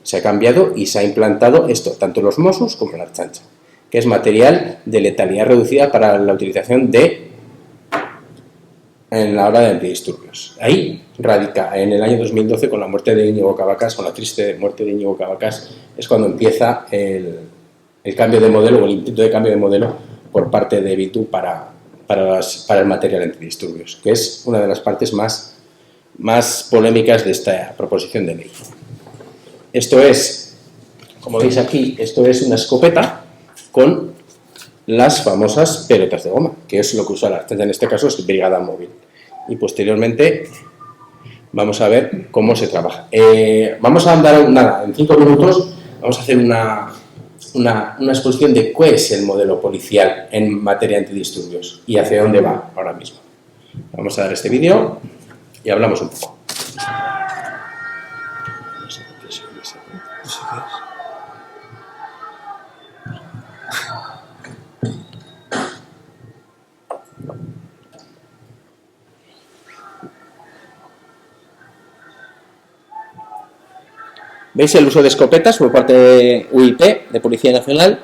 se ha cambiado y se ha implantado esto, tanto en los Mossos como en la Ertzaintza, que es material de letalidad reducida para la utilización en la hora de antidisturbios. Ahí radica, en el año 2012, con la muerte de Íñigo Cabacas, con la triste muerte de Íñigo Cabacas, es cuando empieza el cambio de modelo, o el intento de cambio de modelo por parte de Bildu para el material antidisturbios, que es una de las partes más polémicas de esta proposición de ley. Esto es, como veis aquí, esto es una escopeta con las famosas pelotas de goma, que es lo que usa la Ertzaintza, en este caso es Brigada Móvil. Y posteriormente vamos a ver cómo se trabaja. Vamos a andar en 5 minutos vamos a hacer una exposición de qué es el modelo policial en materia de antidisturbios y hacia dónde va ahora mismo. Vamos a dar este vídeo y hablamos un poco. ¿Veis el uso de escopetas por parte de UIP, de Policía Nacional?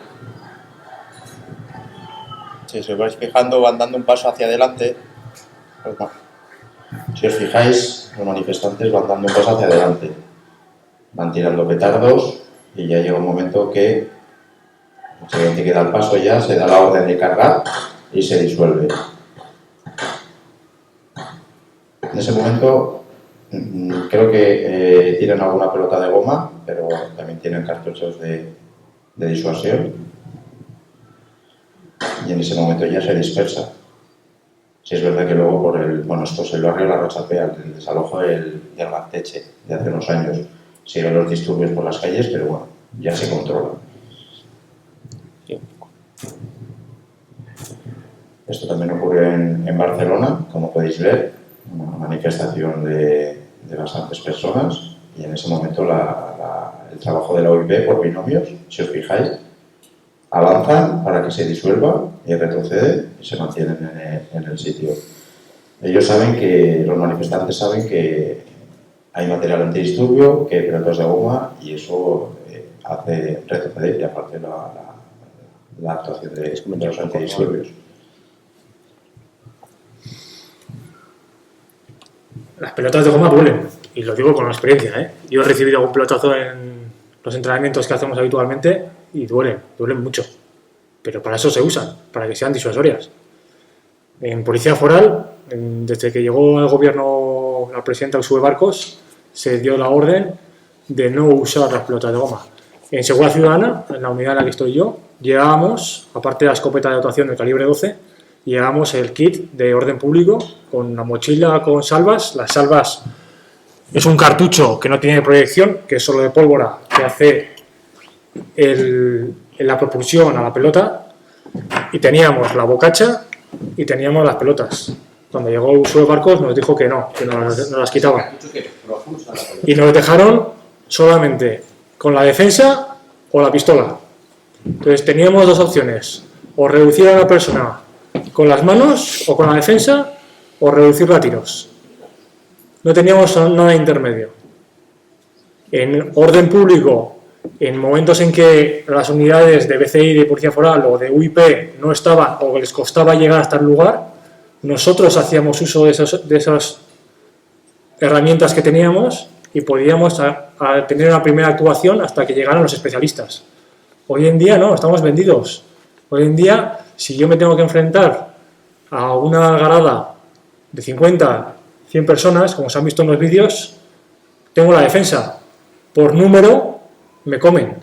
Si os vais fijando, van dando un paso hacia adelante. Si os fijáis, los manifestantes van dando un paso hacia adelante. Van tirando petardos y ya llega un momento que el siguiente que da el paso ya se da la orden de cargar y se disuelve. En ese momento creo que tiran alguna pelota de goma, pero también tienen cartuchos de disuasión. Y en ese momento ya se dispersa. Si es verdad que luego esto es el barrio La Rochapea, el desalojo del Garteche de hace unos años. Siguen los disturbios por las calles, pero bueno, ya se controla. Esto también ocurre en Barcelona, como podéis ver, una manifestación de bastantes personas, y en ese momento el trabajo de la OIP por binomios, si os fijáis, avanzan para que se disuelva y retroceden y se mantienen en el sitio. Los manifestantes saben que hay material antidisturbio, que hay pelotas de goma, y eso hace retroceder y aparte la actuación de los antidisturbios. Las pelotas de goma duelen, y lo digo con experiencia, ¿eh? Yo he recibido algún pelotazo en los entrenamientos que hacemos habitualmente y duelen mucho. Pero para eso se usan, para que sean disuasorias. En Policía Foral, desde que llegó al gobierno la presidenta Uxue Barkos, se dio la orden de no usar las pelotas de goma. En Seguridad Ciudadana, en la unidad en la que estoy yo, llevábamos, aparte de la escopeta de dotación del calibre 12, y llevamos el kit de orden público con la mochila con salvas. Las salvas es un cartucho que no tiene proyección, que es solo de pólvora, que hace la propulsión a la pelota, y teníamos la bocacha y teníamos las pelotas. Cuando llegó el uso de barcos nos dijo que no nos las quitaban. Y nos dejaron solamente con la defensa o la pistola. Entonces teníamos dos opciones: o reducir a la persona con las manos o con la defensa, o reducirla a tiros. No teníamos nada intermedio. En orden público, en momentos en que las unidades de BCI, de Policía Foral o de UIP no estaban o les costaba llegar hasta el lugar, nosotros hacíamos uso de esas herramientas que teníamos y podíamos tener una primera actuación hasta que llegaran los especialistas. Hoy en día no, estamos vendidos. Hoy en día, si yo me tengo que enfrentar a una algarada de 50, 100 personas, como se han visto en los vídeos, tengo la defensa. Por número, me comen.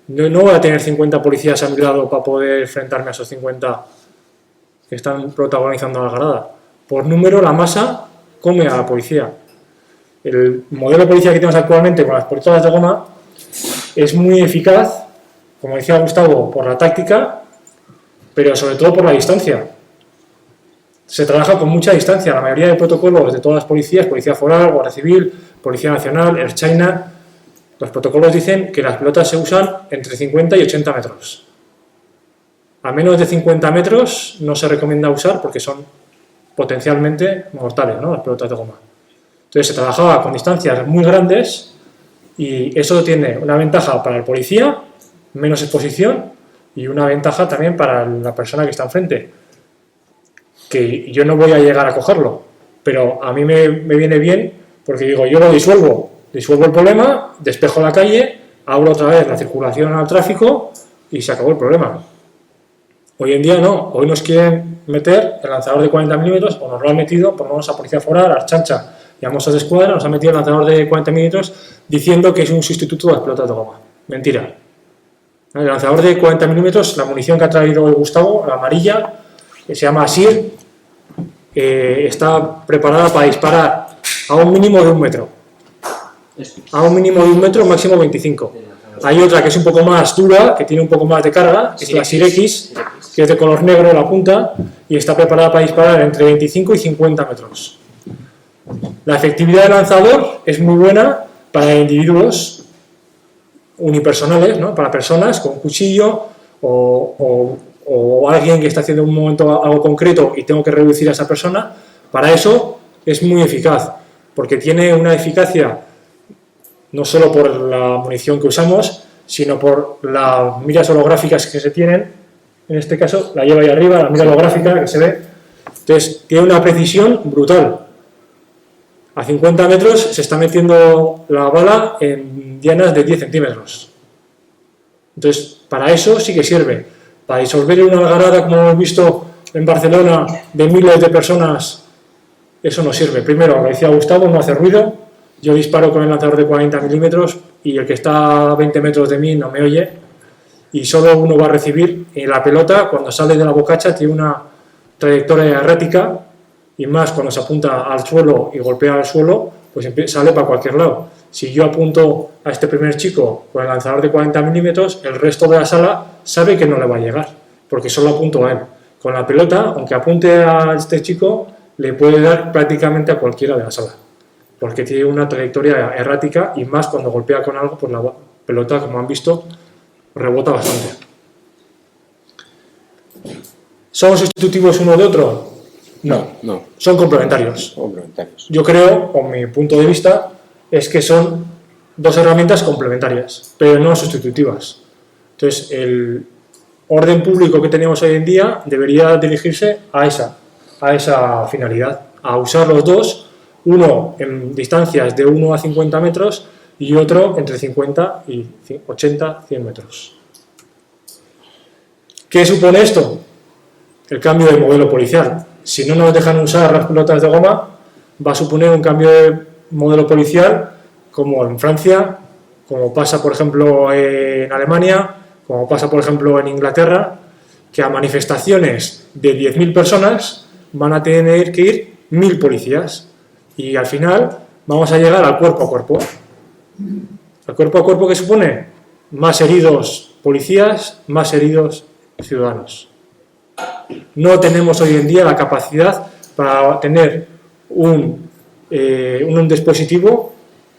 No voy a tener 50 policías a mi lado para poder enfrentarme a esos 50 que están protagonizando la algarada. Por número, la masa come a la policía. El modelo de policía que tenemos actualmente con las pistolas de goma es muy eficaz, como decía Gustavo, por la táctica, pero sobre todo por la distancia. Se trabaja con mucha distancia. La mayoría de protocolos de todas las policías, Policía Foral, Guardia Civil, Policía Nacional, Air China, los protocolos dicen que las pelotas se usan entre 50 y 80 metros. A menos de 50 metros no se recomienda usar porque son potencialmente mortales, ¿no?, las pelotas de goma. Entonces se trabajaba con distancias muy grandes y eso tiene una ventaja para el policía, menos exposición, y una ventaja también para la persona que está enfrente, que yo no voy a llegar a cogerlo, pero a mí me viene bien porque digo, yo lo disuelvo el problema, despejo la calle, abro otra vez la circulación al tráfico y se acabó el problema. Hoy en día no, hoy nos quieren meter el lanzador de 40 milímetros, o nos lo han metido, por lo menos a Policía Foral, a Archancha y a Mossos de Escuadra, nos han metido el lanzador de 40 milímetros diciendo que es un sustituto de las pelotas de goma. Mentira. El lanzador de 40 milímetros, la munición que ha traído el Gustavo, la amarilla, que se llama ASIR, está preparada para disparar a un mínimo de 1 metro. A un mínimo de 1 metro, máximo 25. Hay otra que es un poco más dura, que tiene un poco más de carga, que es la ASIR X, que es de color negro la punta, y está preparada para disparar entre 25 y 50 metros. La efectividad del lanzador es muy buena para individuos unipersonales, ¿no?, para personas con un cuchillo o alguien que está haciendo en un momento algo concreto y tengo que reducir a esa persona. Para eso es muy eficaz, porque tiene una eficacia no solo por la munición que usamos, sino por las miras holográficas que se tienen. En este caso, la llevo ahí arriba, la mira holográfica que se ve. Entonces, tiene una precisión brutal. A 50 metros se está metiendo la bala en dianas de 10 centímetros. Entonces, para eso sí que sirve. Para disolver una algarada, como hemos visto en Barcelona, de miles de personas, eso no sirve. Primero, como decía Gustavo, no hace ruido. Yo disparo con el lanzador de 40 milímetros y el que está a 20 metros de mí no me oye. Y solo uno va a recibir. Y la pelota, cuando sale de la bocacha, tiene una trayectoria errática, y más cuando se apunta al suelo y golpea al suelo, pues sale para cualquier lado. Si yo apunto a este primer chico con el lanzador de 40 milímetros, el resto de la sala sabe que no le va a llegar, porque solo apunto a él. Con la pelota, aunque apunte a este chico, le puede dar prácticamente a cualquiera de la sala, porque tiene una trayectoria errática, y más cuando golpea con algo, pues la pelota, como han visto, rebota bastante. ¿Son sustitutivos uno de otro? No, son complementarios. Yo creo, con mi punto de vista, es que son dos herramientas complementarias, pero no sustitutivas. Entonces, el orden público que tenemos hoy en día debería dirigirse a esa finalidad, a usar los dos, uno en distancias de 1 a 50 metros y otro entre 50 y 80, 100 metros. ¿Qué supone esto? El cambio de modelo policial. Si no nos dejan usar las pelotas de goma, va a suponer un cambio de modelo policial, como en Francia, como pasa por ejemplo en Alemania, como pasa por ejemplo en Inglaterra, que a manifestaciones de 10.000 personas van a tener que ir 1.000 policías y al final vamos a llegar al cuerpo a cuerpo. ¿El cuerpo a cuerpo que supone? Más heridos policías, más heridos ciudadanos. No tenemos hoy en día la capacidad para tener un dispositivo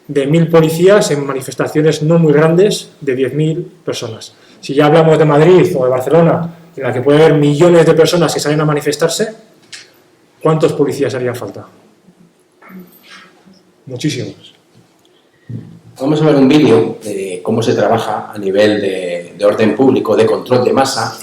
de 1.000 policías en manifestaciones no muy grandes de 10.000 personas. Si ya hablamos de Madrid o de Barcelona, en la que puede haber millones de personas que salen a manifestarse, ¿cuántos policías harían falta? Muchísimos. Vamos a ver un vídeo de cómo se trabaja a nivel de orden público, de control de masa,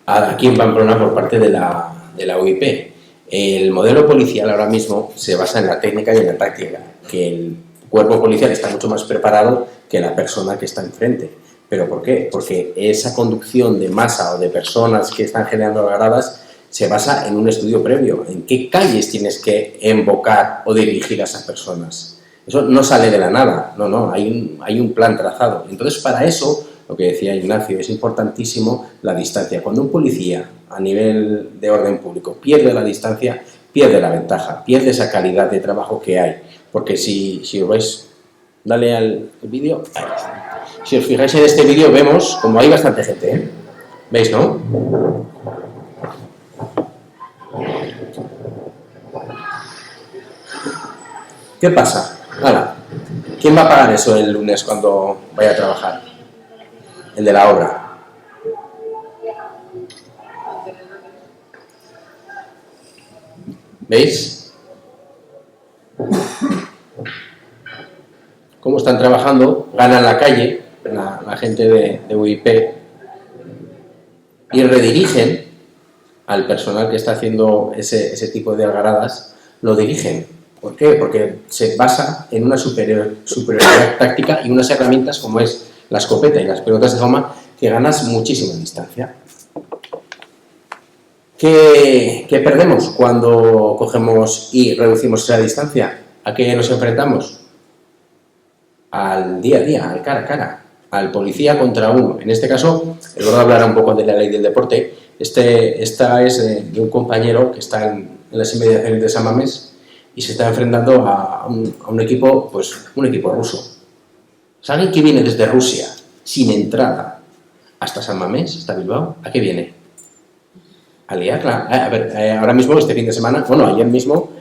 aquí en Pamplona por parte de la UIP. El modelo policial ahora mismo se basa en la técnica y en la táctica, que el cuerpo policial está mucho más preparado que la persona que está enfrente. ¿Pero por qué? Porque esa conducción de masa o de personas que están generando algaradas se basa en un estudio previo, en qué calles tienes que invocar o dirigir a esas personas. Eso no sale de la nada, no, hay un plan trazado. Entonces, para eso, lo que decía Ignacio, es importantísimo la distancia. Cuando un policía, a nivel de orden público, pierde la distancia, pierde la ventaja, pierde esa calidad de trabajo que hay. Porque si os vais, dale al vídeo, si os fijáis en este vídeo, vemos como hay bastante gente, ¿eh? ¿Veis, no? ¿Qué pasa? Hala. ¿Quién va a pagar eso el lunes cuando vaya a trabajar? El de la obra. ¿Veis? ¿Cómo están trabajando? Ganan la calle, la gente de UIP, y redirigen al personal que está haciendo ese tipo de algaradas, lo dirigen. ¿Por qué? Porque se basa en una superioridad táctica y unas herramientas como es la escopeta y las pelotas de goma, que ganas muchísima distancia. ¿Qué perdemos cuando cogemos y reducimos esa distancia? ¿A qué nos enfrentamos? Al día a día, al cara a cara, al policía contra uno. En este caso, el Gordo hablará un poco de la ley del deporte. Esta es de un compañero que está en las inmediaciones de San Mamés y se está enfrentando a un equipo, pues un equipo ruso. ¿Es alguien que viene desde Rusia, sin entrada, hasta San Mamés, hasta Bilbao? ¿A qué viene? A liarla. A ver, ahora mismo, este fin de semana, bueno, ayer mismo,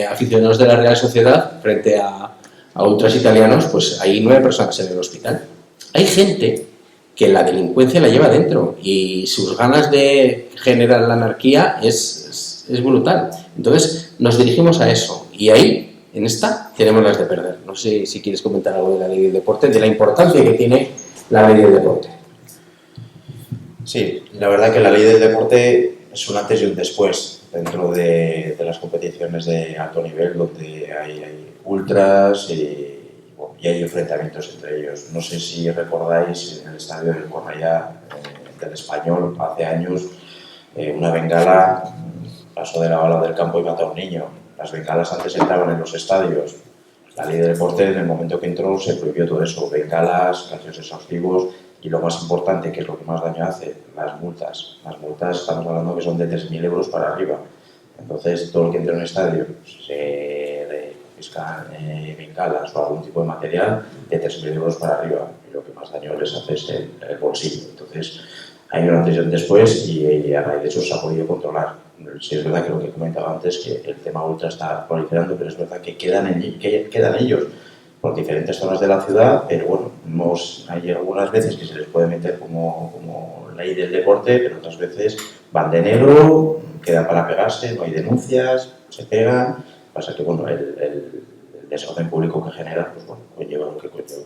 aficionados de la Real Sociedad, frente a ultras italianos, pues hay 9 personas en el hospital. Hay gente que la delincuencia la lleva dentro y sus ganas de generar la anarquía es brutal. Entonces, nos dirigimos a eso y ahí, en esta, tenemos las de perder. No sé si quieres comentar algo de la ley del deporte, de la importancia que tiene la ley del deporte. Sí, la verdad que la ley del deporte es un antes y un después dentro de las competiciones de alto nivel, donde hay ultras y hay enfrentamientos entre ellos. No sé si recordáis en el estadio del Cornellá del Español, hace años, una bengala pasó de la bala del campo y mató a un niño. Las bengalas antes entraban en los estadios. La ley de deporte, en el momento que entró, se prohibió todo eso: bengalas, cañones exhaustivos y, lo más importante, que es lo que más daño hace, las multas. Las multas, estamos hablando que son de 3.000 euros para arriba. Entonces, todo el que entre en un estadio se confiscan bengalas o algún tipo de material de 3.000 euros para arriba, y lo que más daño les hace es el bolsillo. Entonces, hay un antes y un después, y a raíz de eso se ha podido controlar. Sí, es verdad que lo que comentaba antes, que el tema ultra está proliferando, pero es verdad que quedan ellos por diferentes zonas de la ciudad, pero bueno, hay algunas veces que se les puede meter como ley del deporte, pero otras veces van de negro, quedan para pegarse, no hay denuncias, se pegan. Pasa que bueno, el desorden público que genera, pues bueno, conlleva lo que conlleva.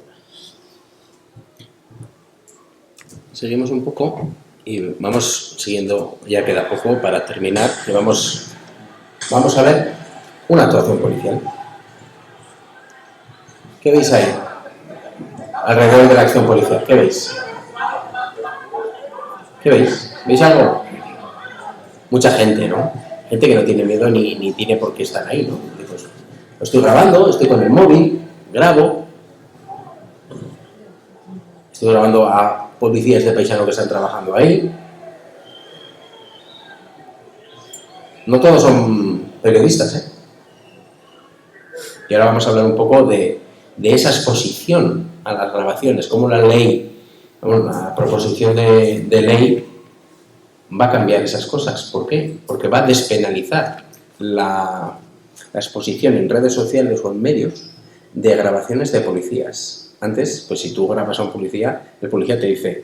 Seguimos un poco y vamos siguiendo, ya queda poco para terminar, que vamos a ver una actuación policial. ¿Qué veis ahí? Alrededor de la acción policial, ¿qué veis? ¿Qué veis? ¿Veis algo? Mucha gente, ¿no? Gente que no tiene miedo ni tiene por qué estar ahí, ¿no? Pues, lo estoy grabando, estoy con el móvil, grabo. Estoy grabando a policías de paisano que están trabajando ahí. no todos son periodistas, ¿eh? Y ahora vamos a hablar un poco de esa exposición a las grabaciones, cómo la ley, la proposición de ley va a cambiar esas cosas. ¿Por qué? Porque va a despenalizar la exposición en redes sociales o en medios de grabaciones de policías. Antes, pues si tú grabas a un policía, el policía te dice,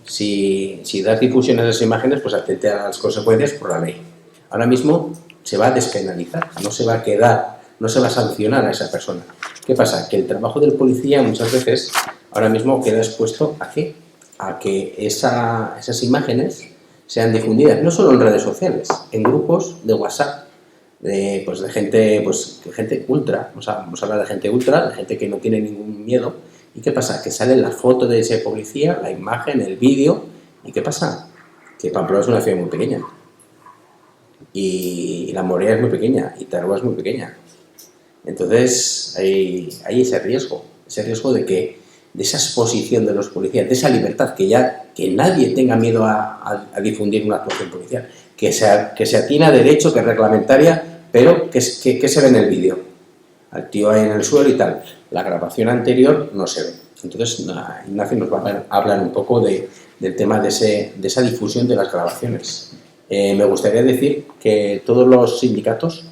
si das difusión a esas imágenes, pues atente a las consecuencias por la ley. Ahora mismo se va a despenalizar, no se va a quedar, no se va a sancionar a esa persona. ¿Qué pasa? Que el trabajo del policía muchas veces ahora mismo queda expuesto ¿a qué? A que esas imágenes sean difundidas, no solo en redes sociales, en grupos de WhatsApp, de gente ultra, vamos a hablar de gente ultra, de gente que no tiene ningún miedo. ¿Y qué pasa? Que sale la foto de ese policía, la imagen, el vídeo, ¿y qué pasa? Que Pamplona es una ciudad muy pequeña, y La Morea es muy pequeña, y Tarragona es muy pequeña. Entonces hay ese riesgo de esa exposición de los policías, de esa libertad, que nadie tenga miedo a difundir una actuación policial, que se atiene a derecho, que es reglamentaria, pero que se ve en el vídeo. Al tío ahí en el suelo y tal. La grabación anterior no se ve. Entonces, Ignacio nos va a hablar un poco del tema de esa difusión de las grabaciones. Me gustaría decir que todos los sindicatos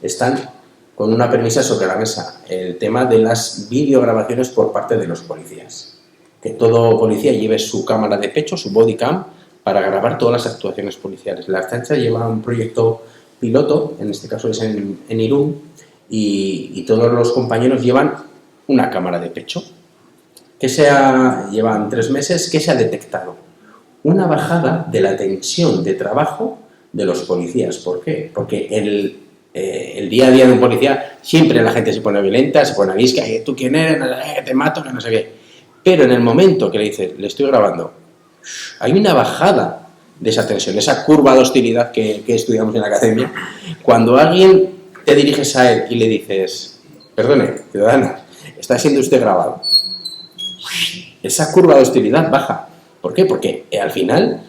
están con una premisa sobre la mesa, el tema de las videograbaciones por parte de los policías. Que todo policía lleve su cámara de pecho, su body cam, para grabar todas las actuaciones policiales. La Ertzaintza lleva un proyecto piloto, en este caso es en Irún, y todos los compañeros llevan una cámara de pecho. Llevan 3 meses, ¿qué se ha detectado? Una bajada de la tensión de trabajo de los policías. ¿Por qué? Porque el día a día de un policía siempre la gente se pone violenta, se pone avisca, ¿tú quién eres? Te mato, que no sé qué. Pero en el momento que le dices, le estoy grabando, hay una bajada de esa tensión, esa curva de hostilidad que estudiamos en la academia. Cuando alguien te diriges a él y le dices, perdone, ciudadana, está siendo usted grabado, esa curva de hostilidad baja. ¿Por qué? Porque al final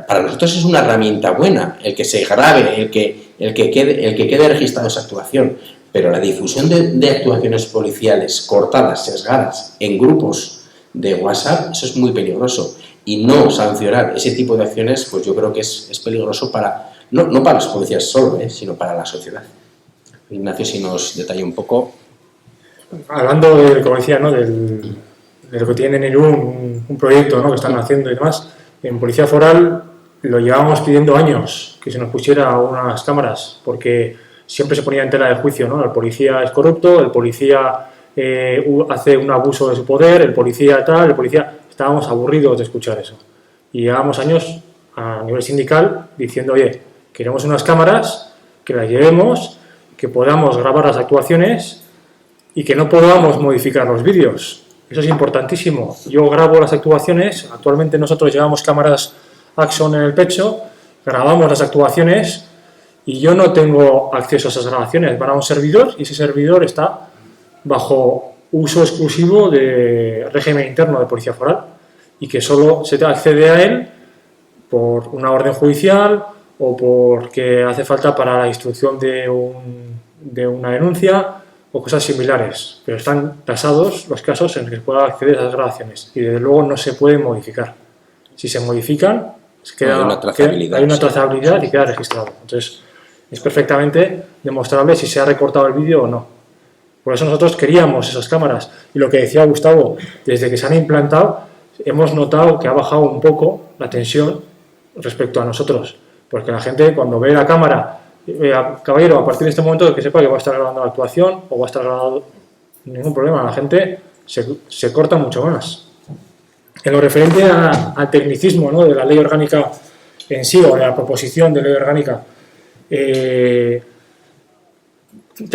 para nosotros es una herramienta buena el que se grabe, el que quede registrado esa actuación, pero la difusión de actuaciones policiales cortadas, sesgadas, en grupos de WhatsApp, eso es muy peligroso, y no sancionar ese tipo de acciones, pues yo creo que es peligroso no para los policías solo, sino para la sociedad. Ignacio, si nos detalla un poco. Hablando de, como decía, ¿no? de lo que tienen en Irún, un proyecto, ¿no? que están haciendo y demás, en Policía Foral lo llevábamos pidiendo años, que se nos pusiera unas cámaras, porque siempre se ponía en tela de juicio, ¿no? El policía es corrupto, el policía hace un abuso de su poder, el policía tal, Estábamos aburridos de escuchar eso. Y llevábamos años a nivel sindical diciendo, oye, queremos unas cámaras, que las llevemos, que podamos grabar las actuaciones y que no podamos modificar los vídeos. Eso es importantísimo. Yo grabo las actuaciones, actualmente nosotros llevamos cámaras Axon en el pecho, grabamos las actuaciones y yo no tengo acceso a esas grabaciones. Van a un servidor y ese servidor está bajo uso exclusivo de régimen interno de Policía Foral y que solo se accede a él por una orden judicial o porque hace falta para la instrucción de una denuncia o cosas similares, pero están tasados los casos en los que se pueda acceder a esas grabaciones y desde luego no se pueden modificar. Si se modifican, hay una trazabilidad y queda registrado. Entonces, es perfectamente demostrable si se ha recortado el vídeo o no. Por eso nosotros queríamos esas cámaras. Y lo que decía Gustavo, desde que se han implantado, hemos notado que ha bajado un poco la tensión respecto a nosotros. Porque la gente, cuando ve la cámara, caballero, a partir de este momento que sepa que va a estar grabando la actuación o va a estar grabando, ningún problema, la gente se corta mucho más. En lo referente al tecnicismo, ¿no? de la ley orgánica en sí, o de la proposición de ley orgánica, te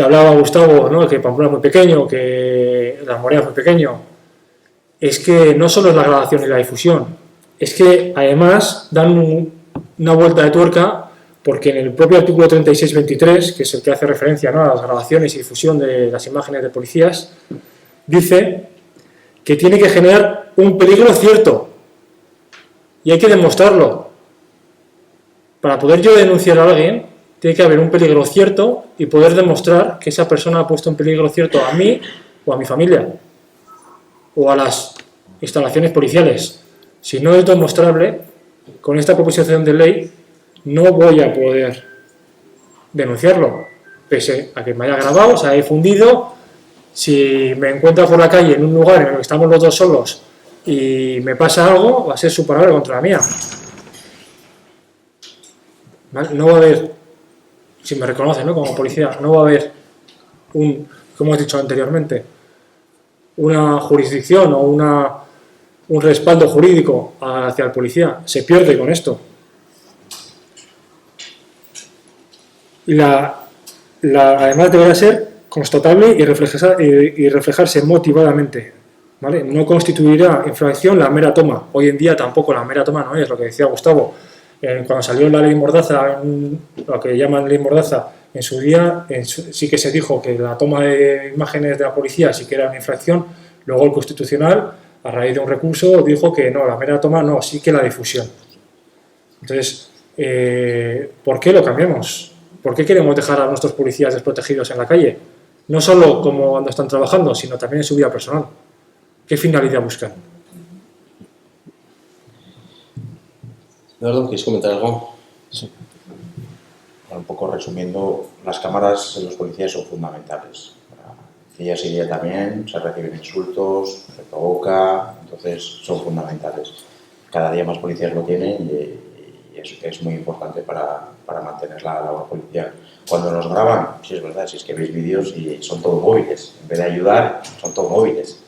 hablaba Gustavo, ¿no? que Pamplona es muy pequeño, que La Morea es muy pequeño. Es que no solo es la grabación y la difusión, es que además dan una vuelta de tuerca, porque en el propio artículo 36.23, que es el que hace referencia, ¿no? a las grabaciones y difusión de las imágenes de policías, dice que tiene que generar un peligro cierto y hay que demostrarlo. Para poder yo denunciar a alguien, tiene que haber un peligro cierto y poder demostrar que esa persona ha puesto en peligro cierto a mí o a mi familia o a las instalaciones policiales. Si no es demostrable, con esta proposición de ley no voy a poder denunciarlo, pese a que me haya grabado, se haya difundido. Si me encuentro por la calle en un lugar en el que estamos los dos solos y me pasa algo, va a ser su palabra contra la mía. ¿Vale? No va a haber, si me reconocen, ¿no?, como policía, no va a haber como he dicho anteriormente, una jurisdicción o un respaldo jurídico hacia el policía. Se pierde con esto. Y además deberá ser constatable y reflejarse motivadamente, ¿vale? No constituirá infracción la mera toma. Hoy en día tampoco la mera toma no es, lo que decía Gustavo. Cuando salió la ley Mordaza, lo que llaman ley Mordaza, en su día sí que se dijo que la toma de imágenes de la policía sí que era una infracción. Luego el Constitucional, a raíz de un recurso, dijo que no, la mera toma no, sí que la difusión. Entonces, ¿por qué lo cambiamos? ¿Por qué queremos dejar a nuestros policías desprotegidos en la calle? No solo como cuando están trabajando, sino también en su vida personal. ¿Qué finalidad buscan? Eduardo, ¿quieres comentar algo? Sí. Un poco resumiendo, las cámaras en los policías son fundamentales. Día sí día también se reciben insultos, se provoca, entonces son fundamentales. Cada día más policías lo tienen y es muy importante para mantener la labor policial. Cuando nos graban, sí es verdad, si es que veis vídeos y son todos móviles, en vez de ayudar, son todos móviles.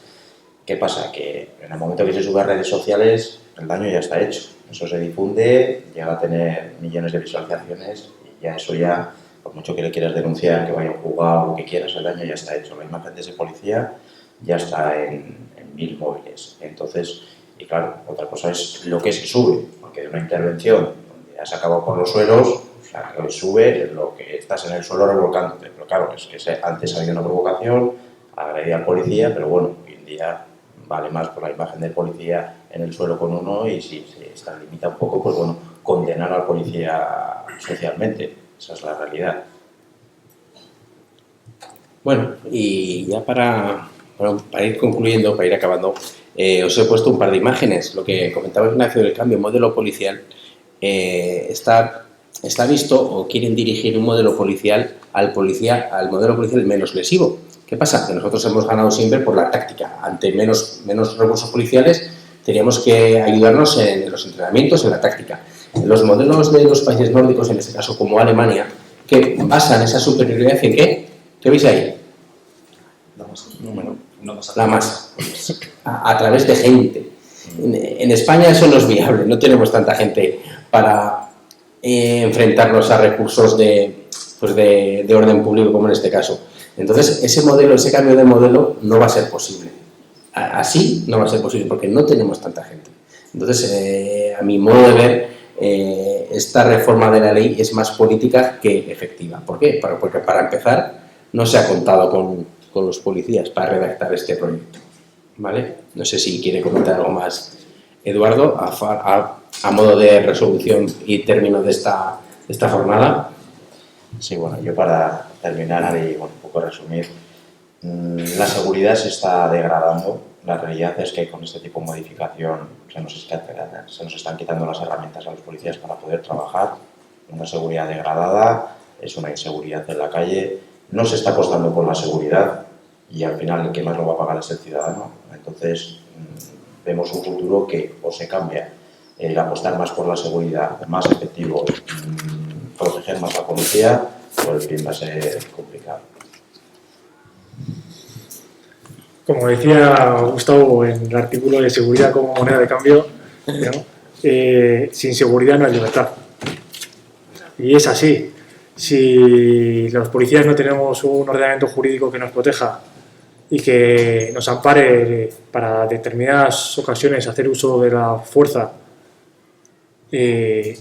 ¿Qué pasa? Que en el momento que se sube a redes sociales, el daño ya está hecho. Eso se difunde, llega a tener millones de visualizaciones y ya eso ya, por mucho que le quieras denunciar, que vaya a jugar o lo que quieras, el daño ya está hecho. La imagen de ese policía ya está en 1000 móviles. Entonces, y claro, otra cosa es lo que se sube, porque de una intervención donde has acabado por los suelos, o sea, lo que sube es lo que estás en el suelo revolcándote. Pero claro, es que antes había una provocación, agredía al policía, pero bueno, hoy en día vale más por la imagen del policía en el suelo con uno y si se extralimita un poco, pues bueno, condenar al policía socialmente. Esa es la realidad. Bueno, y ya para ir concluyendo, para ir acabando, os he puesto un par de imágenes. Lo que comentaba Ignacio del cambio modelo policial, está visto o quieren dirigir un modelo policial al modelo policial menos lesivo. ¿Qué pasa? Que nosotros hemos ganado siempre por la táctica. Ante menos recursos policiales teníamos que ayudarnos en los entrenamientos, en la táctica. En los modelos de los países nórdicos, en este caso como Alemania, que basan esa superioridad en ¿qué? ¿Qué veis ahí? La masa. A través de gente. En España eso no es viable, no tenemos tanta gente para enfrentarnos a recursos de orden público como en este caso. Entonces, ese cambio de modelo no va a ser posible. Así no va a ser posible porque no tenemos tanta gente. Entonces, a mi modo de ver, esta reforma de la ley es más política que efectiva. ¿Por qué? Porque para empezar no se ha contado con los policías para redactar este proyecto. ¿Vale? No sé si quiere comentar algo más, Eduardo, a modo de resolución y término de esta jornada. Sí, bueno, yo para terminar y bueno, un poco resumir, la seguridad se está degradando. La realidad es que con este tipo de modificación se nos están quitando las herramientas a los policías para poder trabajar. Una seguridad degradada es una inseguridad en la calle. No se está apostando por la seguridad y al final el que más lo va a pagar es el ciudadano. Entonces, vemos un futuro que o se cambia el apostar más por la seguridad, más efectivo, proteger más a la policía, o el fin va a ser complicado. Como decía Gustavo en el artículo de seguridad como moneda de cambio, ¿no? Sin seguridad no hay libertad. Y es así. Si los policías no tenemos un ordenamiento jurídico que nos proteja y que nos ampare para determinadas ocasiones hacer uso de la fuerza,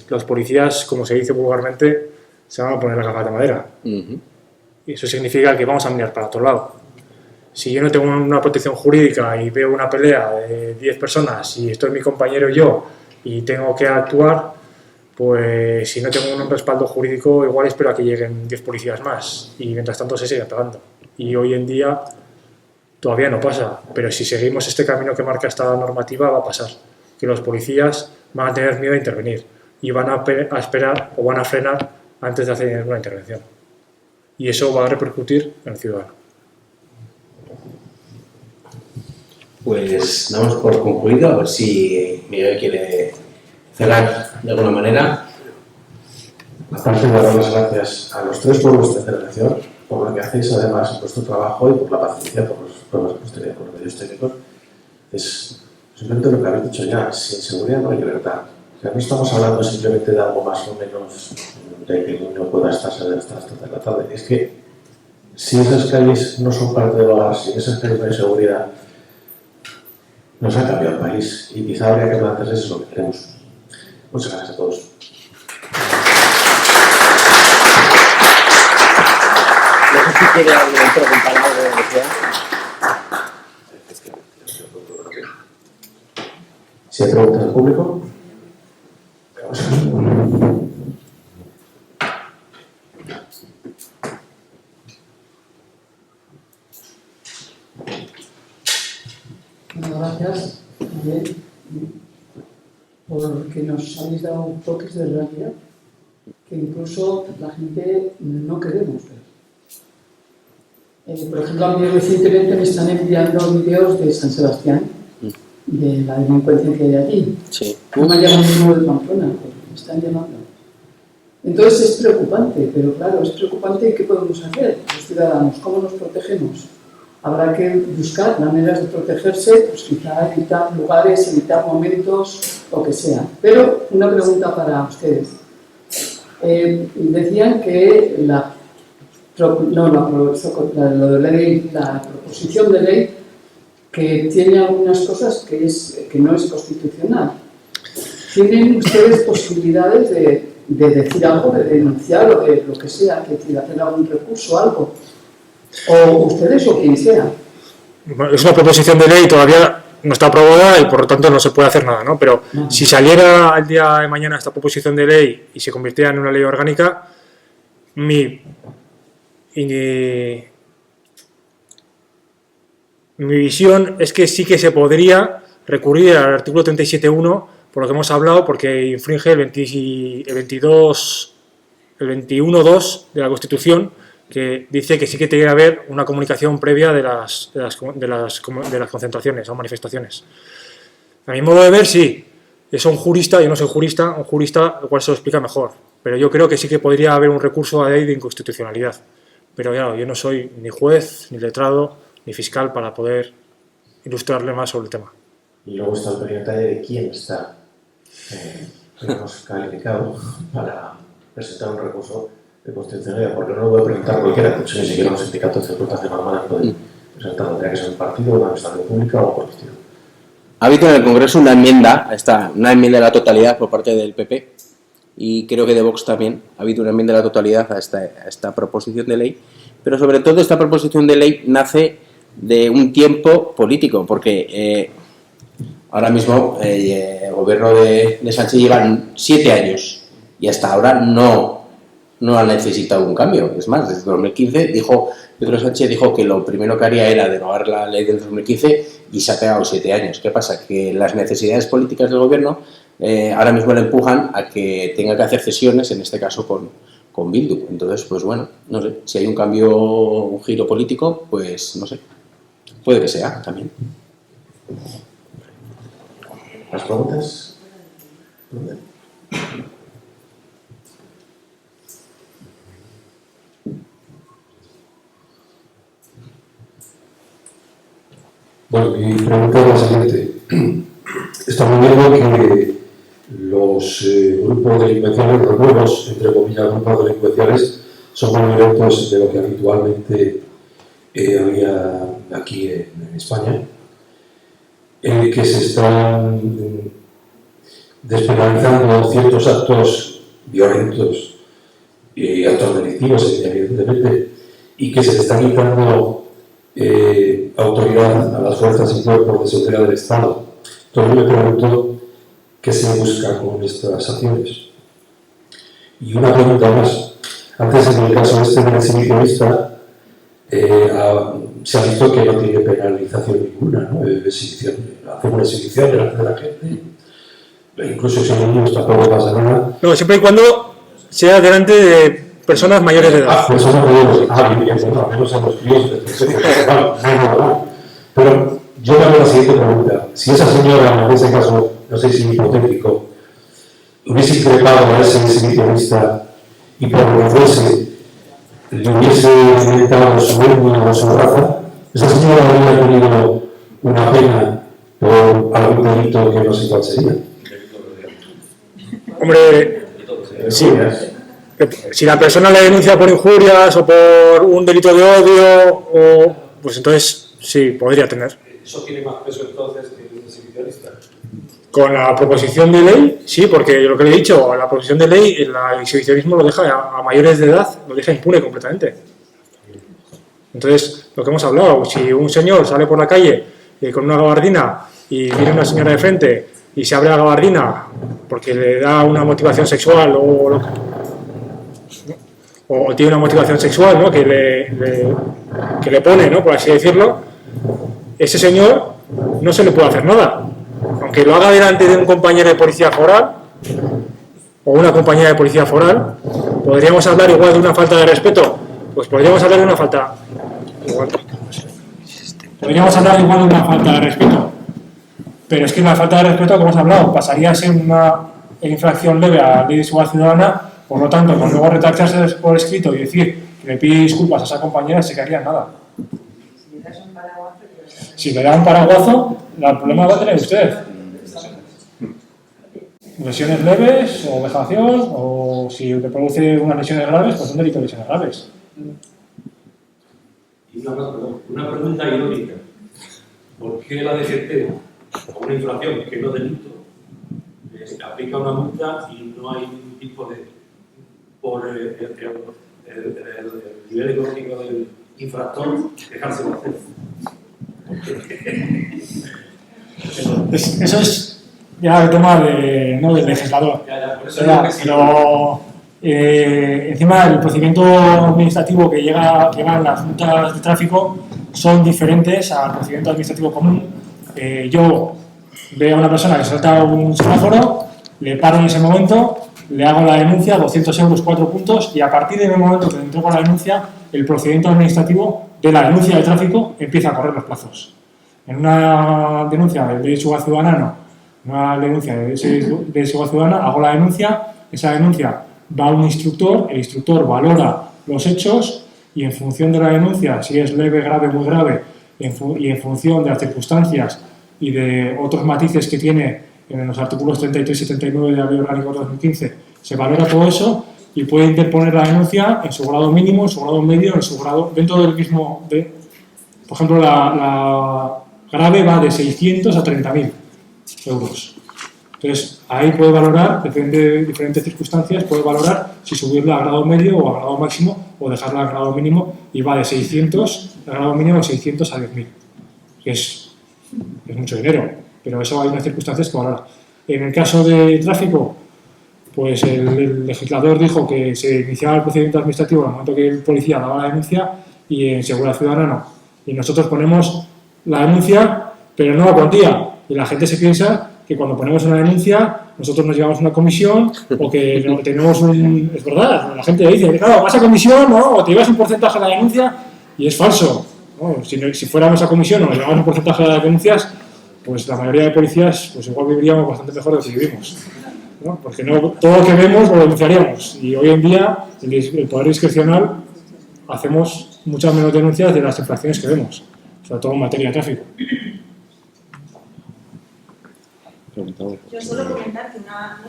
los policías, como se dice vulgarmente, se van a poner las gafas de madera. Y eso significa que vamos a mirar para otro lado. Si yo no tengo una protección jurídica y veo una pelea de 10 personas y estoy mi compañero y yo y tengo que actuar, pues si no tengo un respaldo jurídico, igual espero a que lleguen 10 policías más y mientras tanto se sigue pagando. Y hoy en día todavía no pasa, pero si seguimos este camino que marca esta normativa va a pasar, que los policías van a tener miedo a intervenir y van a esperar o van a frenar antes de hacer una intervención. Y eso va a repercutir en el ciudadano. Pues damos por concluido, a ver si Miguel quiere cerrar de alguna manera. Aparte de dar las gracias a los tres por vuestra intervención, por lo que hacéis además en vuestro trabajo y por la paciencia, por los medios técnicos, es simplemente lo que habéis dicho ya, sin seguridad no hay libertad. O sea, no estamos hablando simplemente de algo más o menos de que el niño pueda estar hasta las 3 de la tarde. Es que si esas calles no son parte del hogar, si esas calles no hay seguridad, nos ha cambiado el país y quizá habría que plantearse eso es lo que queremos. Muchas gracias a todos. No sé si quiere alguien preguntar algo de lo que sea. Si hay preguntas del público. Bueno, gracias también porque nos habéis dado toques de realidad que incluso la gente no queremos ver. Por ejemplo, a mí recientemente me están enviando vídeos de San Sebastián, de la delincuencia que hay allí. Sí. No me llaman uno de Pamplona, me están llamando. Entonces es preocupante, pero claro, es preocupante. ¿Qué podemos hacer los ciudadanos? ¿Cómo nos protegemos? Habrá que buscar maneras de protegerse, pues quizá evitar lugares, evitar momentos, lo que sea. Pero una pregunta para ustedes. Decían que la proposición de ley que tiene algunas cosas que no es constitucional. ¿Tienen ustedes posibilidades de decir algo, de denunciar o de lo que sea, que decir, hacer algún recurso, algo? O ustedes o quien sea. Es una proposición de ley, todavía no está aprobada y por lo tanto no se puede hacer nada, ¿no? Pero si saliera el día de mañana esta proposición de ley y se convirtiera en una ley orgánica, mi visión es que sí que se podría recurrir al artículo 37.1, por lo que hemos hablado, porque infringe el 21.2 de la Constitución, que dice que sí que tiene que haber una comunicación previa de las concentraciones o manifestaciones. A mi modo de ver, sí. Eso un jurista, yo no soy jurista, un jurista igual se lo explica mejor, pero yo creo que sí que podría haber un recurso a ley de inconstitucionalidad. Pero claro, yo no soy ni juez, ni letrado, ni fiscal para poder ilustrarle más sobre el tema. Y luego está el pequeño detalle de quién está calificado para presentar un recurso de constitucionalidad, porque no lo puede presentar cualquiera, de hecho ni siquiera los sindicatos de explotación normal pueden presentarlo, tendría que ser un partido, una administración pública o por partido. Ha habido en el Congreso una enmienda de la totalidad por parte del PP y creo que de Vox también ha habido una enmienda de la totalidad a esta proposición de ley, pero sobre todo esta proposición de ley nace de un tiempo político, porque ahora mismo el gobierno de Sánchez lleva 7 años y hasta ahora no ha necesitado un cambio. Es más, desde 2015 Pedro Sánchez dijo que lo primero que haría era derogar la ley del 2015 y se ha pegado 7 años. ¿Qué pasa? Que las necesidades políticas del gobierno ahora mismo le empujan a que tenga que hacer cesiones, en este caso con Bildu. Entonces, pues bueno, no sé, si hay un cambio, un giro político, pues no sé, puede que sea también. ¿Las preguntas? Bueno, mi pregunta es la siguiente. Estamos viendo que los grupos delincuenciales, los nuevos, entre comillas, grupos delincuenciales, son más violentos de lo que habitualmente había aquí en España, que se están despenalizando ciertos actos violentos y actos delictivos, evidentemente, y que se le está quitando autoridad a las fuerzas y cuerpos de seguridad del Estado. Entonces me pregunto qué se busca con estas acciones. Y una pregunta más. Antes, en el caso este del exhibicionista, se ha visto que no tiene penalización ninguna, ¿no? Hacer una exhibición delante de la gente, incluso si no tampoco pasa nada. No, siempre y cuando sea delante de personas mayores de edad. Personas mayores. Bien, bueno, al menos a los críos. Pero yo me hago la siguiente pregunta. Si esa señora, en ese caso, no sé si hipotético, hubiese increpado a ese exhibicionista y por lo que fuese le hubiese inventado su etnia o su raza, esa señora habría tenido una pena por algún delito que no sé cuál sería. Hombre, sí. Si la persona le denuncia por injurias o por un delito de odio, pues entonces sí, podría tener. ¿Eso tiene más peso entonces que un exhibicionista? Con la proposición de ley, sí, porque lo que le he dicho, la proposición de ley, el exhibicionismo lo deja a mayores de edad, lo deja impune completamente. Entonces, lo que hemos hablado, si un señor sale por la calle con una gabardina y viene una señora de frente y se abre la gabardina porque le da una motivación sexual o tiene una motivación sexual, ¿no? que le pone, ¿no? Por así decirlo, ese señor no se le puede hacer nada. Aunque lo haga delante de un compañero de policía foral o una compañera de policía foral, ¿podríamos hablar igual de una falta de respeto? Pues podríamos hablar de una falta... Podríamos hablar igual de una falta de respeto. Pero es que la falta de respeto, como hemos hablado, pasaría a ser una infracción leve a la ley de seguridad ciudadana. Por lo tanto, con luego retractarse por escrito y decir que le pide disculpas a esa compañera, se quedaría nada. Si le da un paraguazo, el problema va a tener usted. Lesiones leves o vejación, o si le produce unas lesiones graves, pues un delito de lesiones graves. Y una pregunta irónica. ¿Por qué la DGT, o una infracción que no delito, aplica una multa y no hay ningún tipo de... por el nivel económico del infractor, dejárselo hacer? Eso es ya el tema del legislador. Pero encima el procedimiento administrativo que llevan las multas de tráfico son diferentes al procedimiento administrativo común. Yo veo a una persona que salta un semáforo, le paro en ese momento, le hago la denuncia, 200 euros, 4 puntos, y a partir del momento que le entrego la denuncia, el procedimiento administrativo de la denuncia de tráfico empieza a correr los plazos. En una denuncia de seguridad ciudadana, una denuncia de seguridad ciudadana, hago la denuncia, esa denuncia va a un instructor, el instructor valora los hechos y en función de la denuncia, si es leve, grave, muy grave, y en función de las circunstancias y de otros matices que tiene en los artículos 33 y 79 de la Ley Orgánica de 2015, se valora todo eso y puede interponer la denuncia en su grado mínimo, en su grado medio, en su grado dentro del mismo... por ejemplo, la grave va de 600 a 30.000 euros. Entonces, ahí puede valorar, depende de diferentes circunstancias, puede valorar si subirla a grado medio o a grado máximo o dejarla a grado mínimo y va de 600, a grado mínimo de 600 a 10.000. Es mucho dinero, pero eso hay unas circunstancias que valora. En el caso de tráfico, pues el legislador dijo que se iniciaba el procedimiento administrativo en el momento que el policía daba la denuncia y en seguridad ciudadana no. Y nosotros ponemos la denuncia, pero no la cuantía. Y la gente se piensa que cuando ponemos una denuncia, nosotros nos llevamos una comisión o que no, tenemos un... Es verdad, la gente dice, claro, vas a comisión, ¿no? O te llevas un porcentaje de la denuncia, y es falso, ¿no? Si fuéramos a comisión o nos llevamos un porcentaje de las denuncias, pues la mayoría de policías, pues igual viviríamos bastante mejor de lo que vivimos, ¿no? Porque no, todo lo que vemos lo denunciaríamos. Y hoy en día, el poder discrecional, hacemos muchas menos denuncias de las infracciones que vemos, sobre todo en materia de tráfico. Yo solo comentar que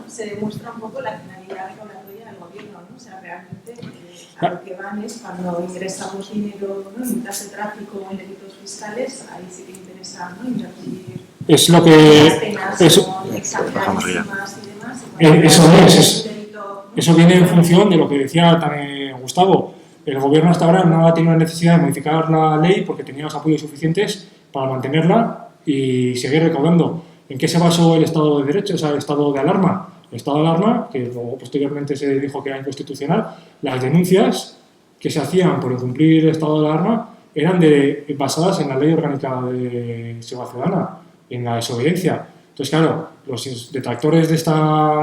se demuestra un poco la finalidad recaudatoria del gobierno, ¿no? O sea, realmente a lo que van es cuando ingresamos dinero, ¿no? En multas de tráfico o en delitos fiscales, ahí sí que interesa, ¿no? Invertir Es lo que... las penas son exageradísimas y demás. Eso viene en función de lo que decía también Gustavo. El gobierno hasta ahora no ha tenido necesidad de modificar la ley porque tenía los apoyos suficientes para mantenerla y seguir recaudando. ¿En qué se basó el Estado de Derecho, o sea, el estado de alarma? estado de alarma, que luego posteriormente se dijo que era inconstitucional, las denuncias que se hacían por incumplir el estado de alarma eran basadas en la Ley Orgánica de Seguridad Ciudadana, en la desobediencia. Entonces, claro, los detractores de esta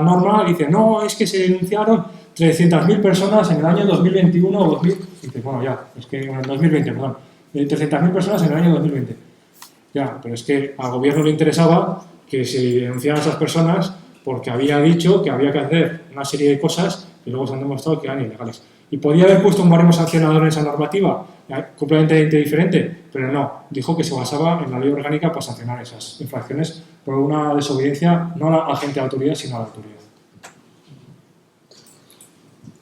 norma dicen, no, es que se denunciaron 300.000 personas en el año 2021 o 2000. Y dices, bueno, ya, es que en el 2020, perdón, 300.000 personas en el año 2020. Ya, pero es que al gobierno le interesaba que se denunciaran a esas personas porque había dicho que había que hacer una serie de cosas que luego se han demostrado que eran ilegales. Y podía haber puesto un baremo sancionador en esa normativa, completamente diferente, pero no, dijo que se basaba en la ley orgánica para sancionar esas infracciones por una desobediencia no a la agente de autoridad, sino a la autoridad.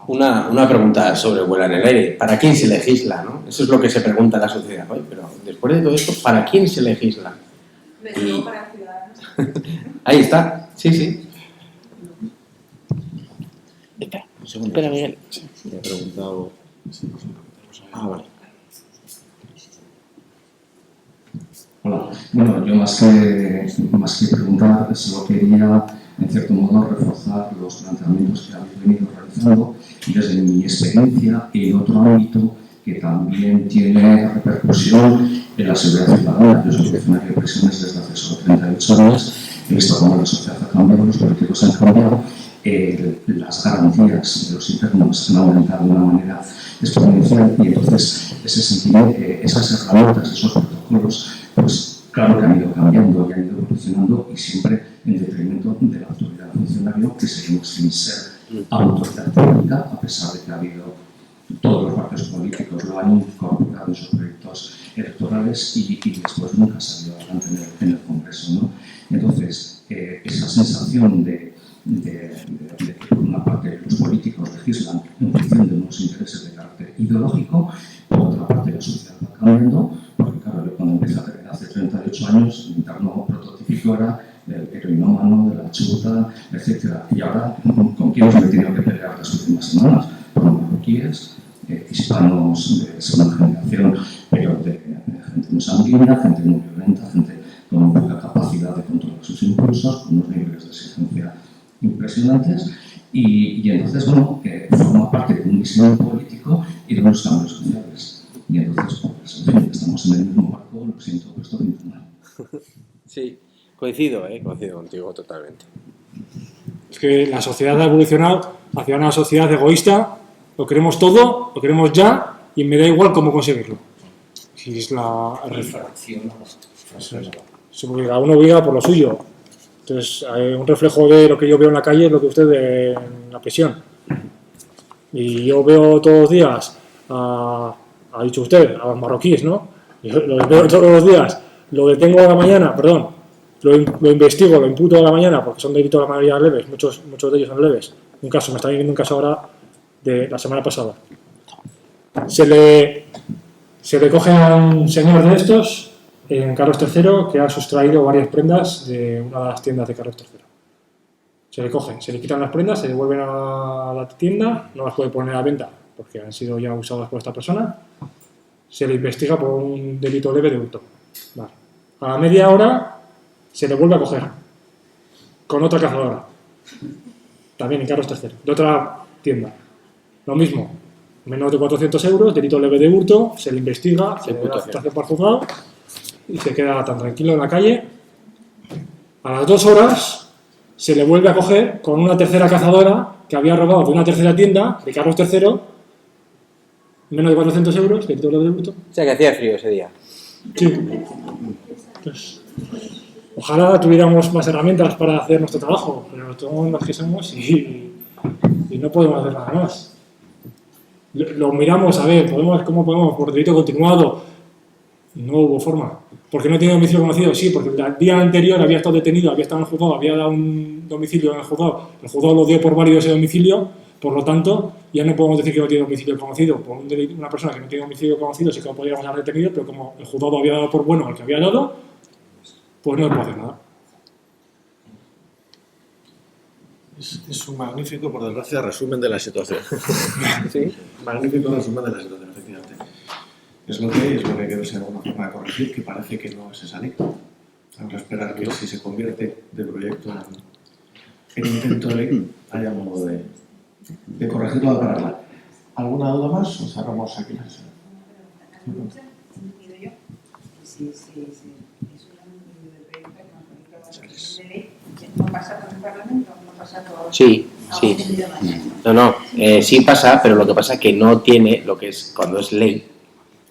Una pregunta sobre vuela en el aire. ¿Para quién se legisla, no? Eso es lo que se pregunta la sociedad hoy, pero después de todo esto, ¿para quién se legisla? No para ciudadanos. Ahí está, sí, sí. Espera, Miguel. Me he preguntado... Ah, vale. Hola. Bueno, yo más que preguntar, solo quería, en cierto modo, reforzar los planteamientos que habéis venido realizando desde mi experiencia en otro ámbito que también tiene repercusión en la seguridad ciudadana. Yo soy funcionario de prisiones desde hace solo 38 años. He visto cómo la sociedad ha cambiado, los políticos han cambiado, las garantías de los internos han aumentado de una manera exponencial y entonces ese sentido, esas herramientas, esos protocolos, pues claro que han ido cambiando y han ido evolucionando y siempre en detrimento de la autoridad del funcionario, que seguimos sin ser autoridad pública, a pesar de que ha habido todos los partidos políticos lo han incorporado en sus proyectos electorales y después nunca ha salido adelante en el Congreso, ¿no? Entonces, esa sensación de que por una parte los políticos legislan en función de unos intereses de carácter ideológico, por otra parte la sociedad va cambiando, porque claro, yo cuando empecé hace 38 años, el interno prototípico era el heroinómano, de la chuta, etc. Y ahora, ¿con quién me he tenido que pelear las últimas semanas? Con marroquíes, hispanos de segunda generación, pero de gente muy sanguínea, gente muy violenta, gente con poca capacidad de controlar sus impulsos, con unos niveles de exigencia impresionantes y entonces, bueno, forma parte de un diseño político y de unos cambios sociales. Y entonces, pues, en fin, estamos en el mismo barco, lo siento, pero esto es infernal. Sí, coincido contigo totalmente. Es que la sociedad ha evolucionado hacia una sociedad egoísta, lo queremos todo, lo queremos ya y me da igual cómo conseguirlo. Si es la refracción. Cada uno viva por lo suyo. Entonces, un reflejo de lo que yo veo en la calle es lo que usted ve en la prisión. Y yo veo todos los días, ha dicho usted, a los marroquíes, ¿no? Yo los veo todos los días, lo detengo a la mañana, perdón, lo investigo, lo imputo a la mañana, porque son delitos la mayoría leves, muchos de ellos son leves. Un caso, me está viniendo un caso ahora de la semana pasada. Se le coge a un señor de estos en Carlos III que ha sustraído varias prendas de una de las tiendas de Carlos III. Se le cogen, se le quitan las prendas, se devuelven a la tienda, no las puede poner a la venta porque han sido ya usadas por esta persona, se le investiga por un delito leve de hurto. Vale. A la media hora se le vuelve a coger con otra cazadora, también en Carlos III, de otra tienda. Lo mismo, menos de 400 euros, delito leve de hurto, se le investiga, se le da citación para el juzgado y se queda tan tranquilo en la calle. A las 2 horas se le vuelve a coger con una tercera cazadora que había robado de una tercera tienda de Carlos III, menos de 400 euros, delito leve de hurto. O sea que hacía frío ese día. Sí. Pues, ojalá tuviéramos más herramientas para hacer nuestro trabajo, pero somos las que somos y no podemos hacer nada más. Lo miramos a ver, ¿cómo podemos? Por delito continuado. No hubo forma. ¿Por qué no tiene domicilio conocido? Sí, porque el día anterior había estado detenido, había estado en el juzgado, había dado un domicilio en el juzgado. El juzgado lo dio por válido ese domicilio, por lo tanto, ya no podemos decir que no tiene domicilio conocido. Por una persona que no tiene domicilio conocido sí que lo podríamos haber detenido, pero como el juzgado había dado por bueno al que había dado, pues no le puedo hacer nada. Es un magnífico, por desgracia, resumen de la situación. ¿Sí? Magnífico resumen de la situación, efectivamente. Es lo que hay, es lo que hay que ver si hay alguna forma de corregir, que parece que no es esa ley. Habrá que esperar que si se convierte de proyecto el intento de ley haya modo de corregirla o de pararla. ¿Alguna duda más o cerramos aquí la sesión? ¿No pasa por el Parlamento? ¿No pasa por...? Sí, sí. No, sí pasa, pero lo que pasa es que no tiene lo que es cuando es ley.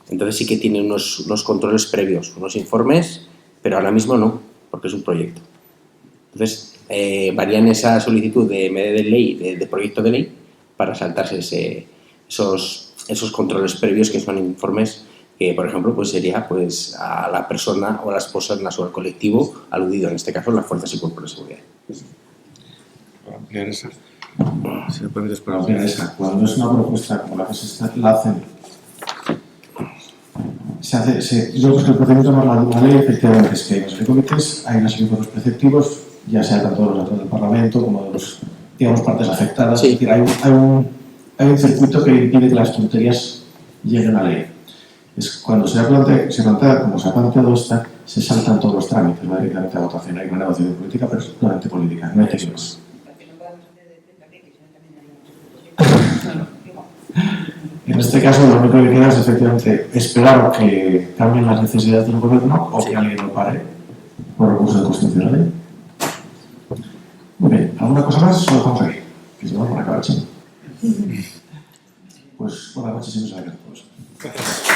Entonces sí que tiene unos controles previos, unos informes, pero ahora mismo no, porque es un proyecto. Entonces, varían esa solicitud de ley, de proyecto de ley, para saltarse esos controles previos que son informes que, por ejemplo, pues sería pues a la persona o a las personas o al colectivo aludido, en este caso las fuerzas y cuerpos de seguridad. Para ampliar esa. Si me permites, para ampliar esa. Cuando es una propuesta como la que la hacen, yo creo que el procedimiento normal de una ley efectivamente es que en los comités hay una serie de preceptivos, ya sea tanto de los datos del Parlamento como de los, digamos, partes afectadas. Sí. Es decir, hay un circuito que impide que las tonterías lleguen a la ley. Es cuando se plantea, como se ha planteado esta, se saltan todos los trámites, no directamente a votación. Hay una negociación política, pero es puramente política, no hay técnicos. En este caso, lo único que queda es efectivamente esperar a que cambien las necesidades del gobierno o que alguien lo pare por recurso de constitucionalidad. Muy bien, ¿alguna cosa más? O lo dejamos aquí, que si no, por acabar, sí. Pues buenas noches y muchas gracias a todos.